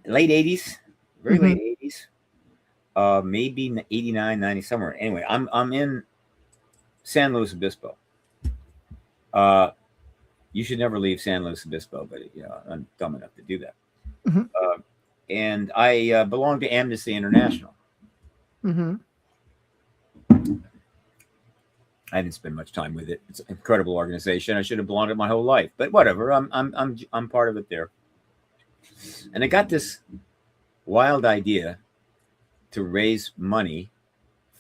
late 80s, very late 80s, maybe 89, 90, somewhere. Anyway, I'm in San Luis Obispo. You should never leave San Luis Obispo, but I'm dumb enough to do that. And I belong to Amnesty International. I didn't spend much time with it. It's an incredible organization. I should have belonged to it my whole life, but whatever. I'm part of it there. And I got this wild idea to raise money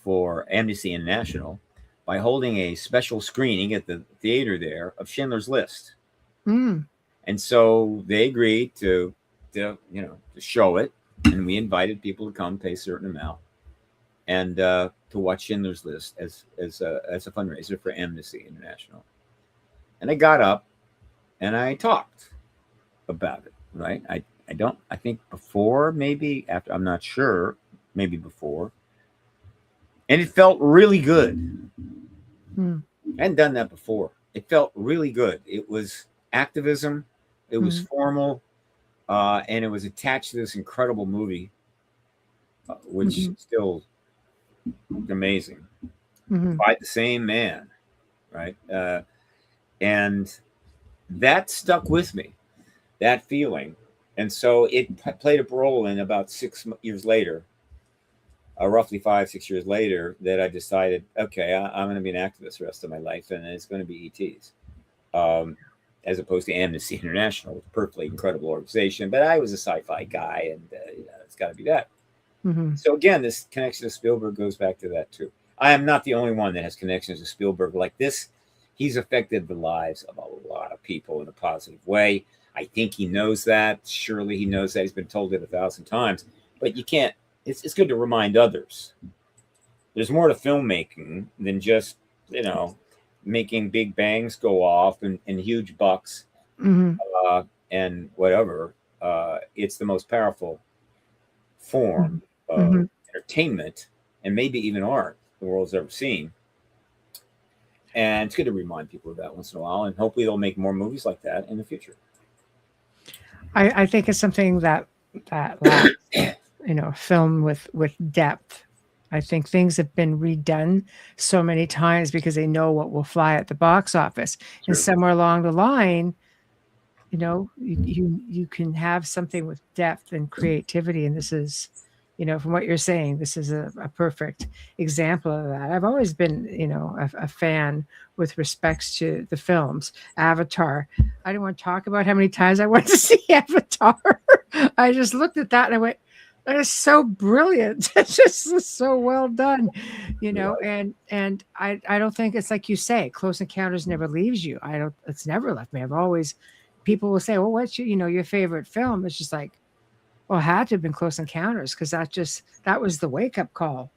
for Amnesty International by holding a special screening at the theater there of Schindler's List. And so they agreed to show it, and we invited people to come, pay a certain amount, and to watch Schindler's List as a fundraiser for Amnesty International. And I got up and I talked about it. Right? I think before, maybe after, I'm not sure, maybe before. And it felt really good. I hadn't done that before. It felt really good. It was activism. It was formal. And it was attached to this incredible movie, which is still amazing, by the same man, right? And that stuck with me, that feeling. And so it played a role in about 6 years later, roughly 5-6 years later, that I decided, okay, I'm going to be an activist the rest of my life, and it's going to be ETs, as opposed to Amnesty International, a perfectly incredible organization. But I was a sci-fi guy, and it's got to be that. So again, this connection to Spielberg goes back to that too. I am not the only one that has connections to Spielberg like this. He's affected the lives of a lot of people in a positive way. I think he knows that. Surely he knows that. He's been told it 1,000 times. But you can't. It's good to remind others. There's more to filmmaking than just making big bangs go off and huge bucks and whatever. It's the most powerful form of entertainment and maybe even art the world's ever seen. And it's good to remind people of that once in a while, and hopefully they'll make more movies like that in the future. I think it's something that lacks, film with depth. I think things have been redone so many times because they know what will fly at the box office. And somewhere along the line, you can have something with depth and creativity. And this is, from what you're saying, this is a perfect example of that. I've always been, a fan with respects to the films. Avatar. I don't want to talk about how many times I went to see Avatar. I just looked at that and I went, that is so brilliant. It's just so well done, and I don't think it's like you say, Close Encounters never leaves you. It's never left me. People will say, well, what's your favorite film? It's just like, well, it had to have been Close Encounters, because that was the wake-up call.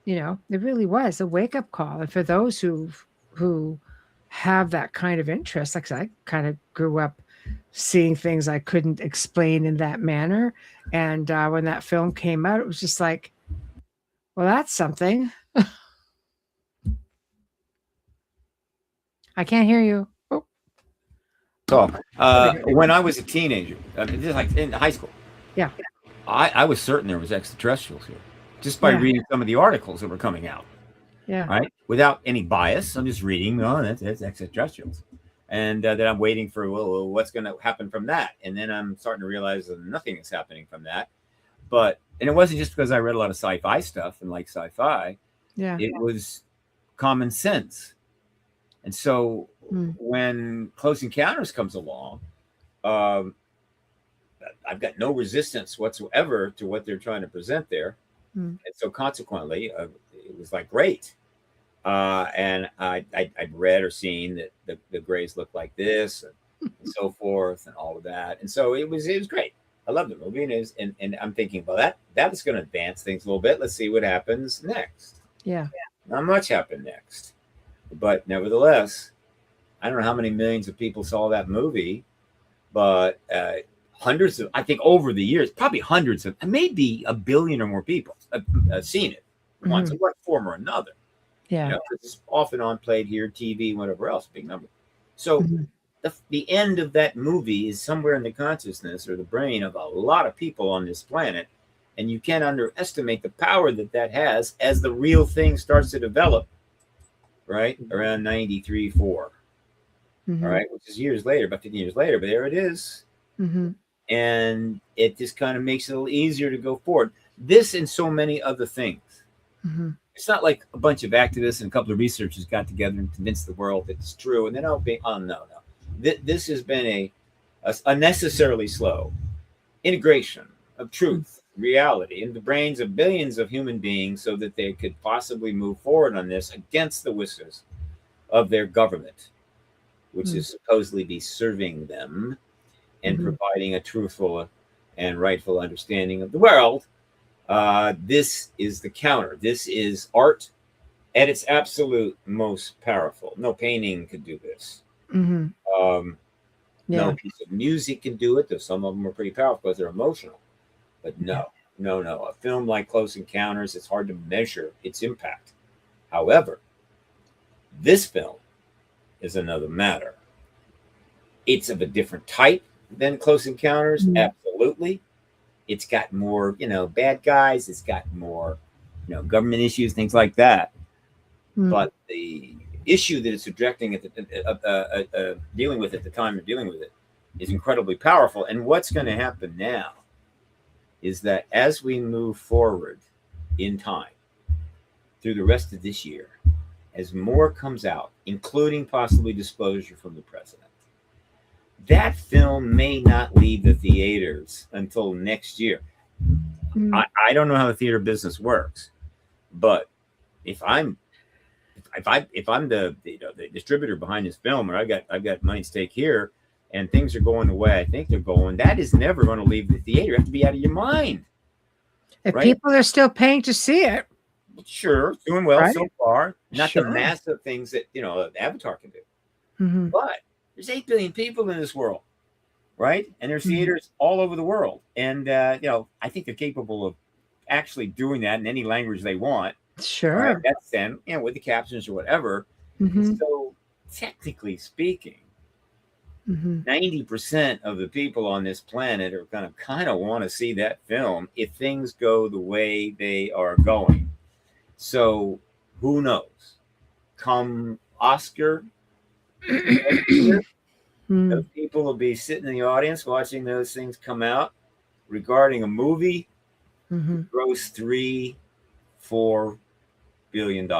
It really was a wake-up call. And for those who have that kind of interest, like I kind of grew up seeing things I couldn't explain in that manner. And when that film came out, it was just like, well, that's something. I can't hear you. Oh. So when I was a teenager, just like in high school, I was certain there was extraterrestrials here, just by reading some of the articles that were coming out. Yeah. Right. Without any bias, I'm just reading. Oh, that's extraterrestrials, and then I'm waiting for what's going to happen from that, and then I'm starting to realize that nothing is happening from that. And it wasn't just because I read a lot of sci-fi stuff and like sci-fi. Yeah. It was common sense. And so when Close Encounters comes along, I've got no resistance whatsoever to what they're trying to present there. And so consequently, it was like, great. And I'd read or seen that the Greys look like this and so forth and all of that. And so it was great. I love the movie, and I'm thinking, well, that is going to advance things a little bit. Let's see what happens next. Yeah. Not much happened next, but nevertheless, I don't know how many millions of people saw that movie, but hundreds of, I think over the years, probably hundreds of, maybe a billion or more people have seen it once in one form or another. Yeah. You know, it's off and on, played here, TV, whatever else, big number. So the end of that movie is somewhere in the consciousness or the brain of a lot of people on this planet. And you can't underestimate the power that has as the real thing starts to develop, right? Around 93, 4. All right, which is years later, about 15 years later, but there it is. And it just kind of makes it a little easier to go forward. This and so many other things. It's not like a bunch of activists and a couple of researchers got together and convinced the world that it's true, and then no. This has been a unnecessarily slow integration of truth, reality, in the brains of billions of human beings so that they could possibly move forward on this against the wishes of their government, which is supposedly be serving them and providing a truthful and rightful understanding of the world. This is the counter. This is art at its absolute most powerful. No painting could do this. No piece of music can do it, though some of them are pretty powerful because they're emotional. But no. A film like Close Encounters, it's hard to measure its impact. However, this film is another matter. It's of a different type than Close Encounters, absolutely. It's got more, bad guys. It's got more, government issues, things like that. But the issue that it's addressing dealing with at the time of dealing with it is incredibly powerful. And what's going to happen now is that as we move forward in time through the rest of this year, as more comes out, including possibly disclosure from the president, that film may not leave the theaters until next year. I don't know how the theater business works, but if I'm the distributor behind this film, or I've got money at stake here, and things are going the way I think they're going, that is never going to leave the theater. You have to be out of your mind. If people are still paying to see it, sure, doing well so far. Not the massive things that Avatar can do, but there's 8 billion people in this world, right? And there's theaters all over the world, and I think they're capable of actually doing that in any language they want. Sure. Right? That's then, with the captions or whatever. So technically speaking, 90% of the people on this planet are going to kind of want to see that film if things go the way they are going. So who knows? Come Oscar, those people will be sitting in the audience watching those things come out regarding a movie gross $3-4 billion,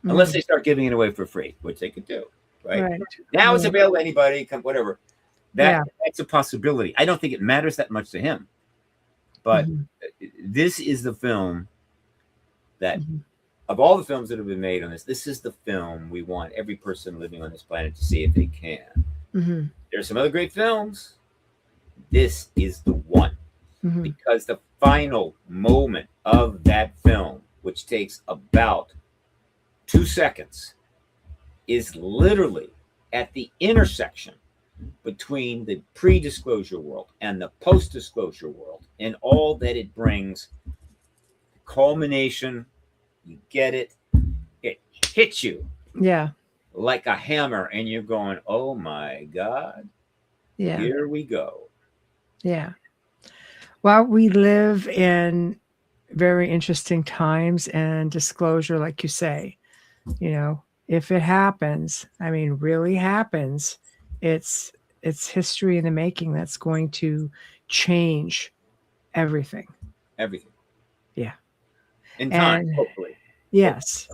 unless they start giving it away for free, which they could do. Right. Now it's available to anybody, whatever. That's a possibility. I don't think it matters that much to him, but this is the film that, of all the films that have been made on this is the film we want every person living on this planet to see if they can. There's some other great films. This is the one, because the final moment of that film, which takes about 2 seconds, is literally at the intersection between the pre-disclosure world and the post-disclosure world and all that it brings. Culmination, you get it, it hits you like a hammer, and you're going, oh my God, here we go. Well, we live in very interesting times, and disclosure, like you say, if it happens, really happens, it's history in the making that's going to change everything. Yeah. In time, hopefully. Yes.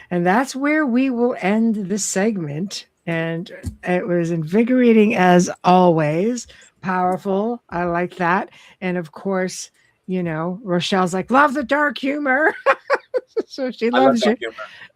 And that's where we will end this segment. And it was invigorating as always, powerful. I like that. And of course, Rochelle's like, love the dark humor. So she loves you.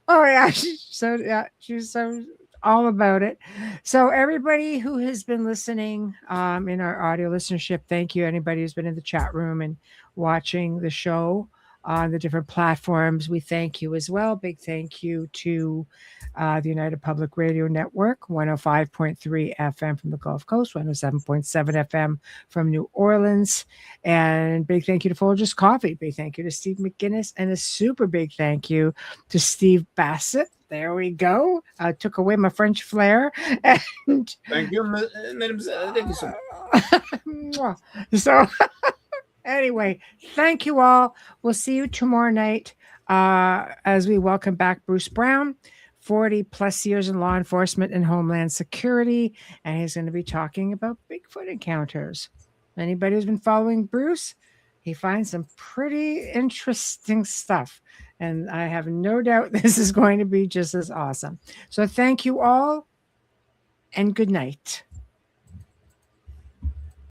Oh yeah, she's so all about it. So everybody who has been listening in our audio listenership, thank you. Anybody who's been in the chat room and watching the show on the different platforms, we thank you as well. Big thank you to the United Public Radio Network, 105.3 FM from the Gulf Coast, 107.7 FM from New Orleans. And big thank you to Folgers Coffee. Big thank you to Steve McGinnis. And a super big thank you to Steve Bassett. There we go. I took away my French flair. And thank you, Madam. Thank you so much. So anyway, thank you all. We'll see you tomorrow night as we welcome back Bruce Brown, 40 plus years in law enforcement and homeland security. And he's going to be talking about Bigfoot encounters. Anybody who's been following Bruce, he finds some pretty interesting stuff. And I have no doubt this is going to be just as awesome. So thank you all and good night.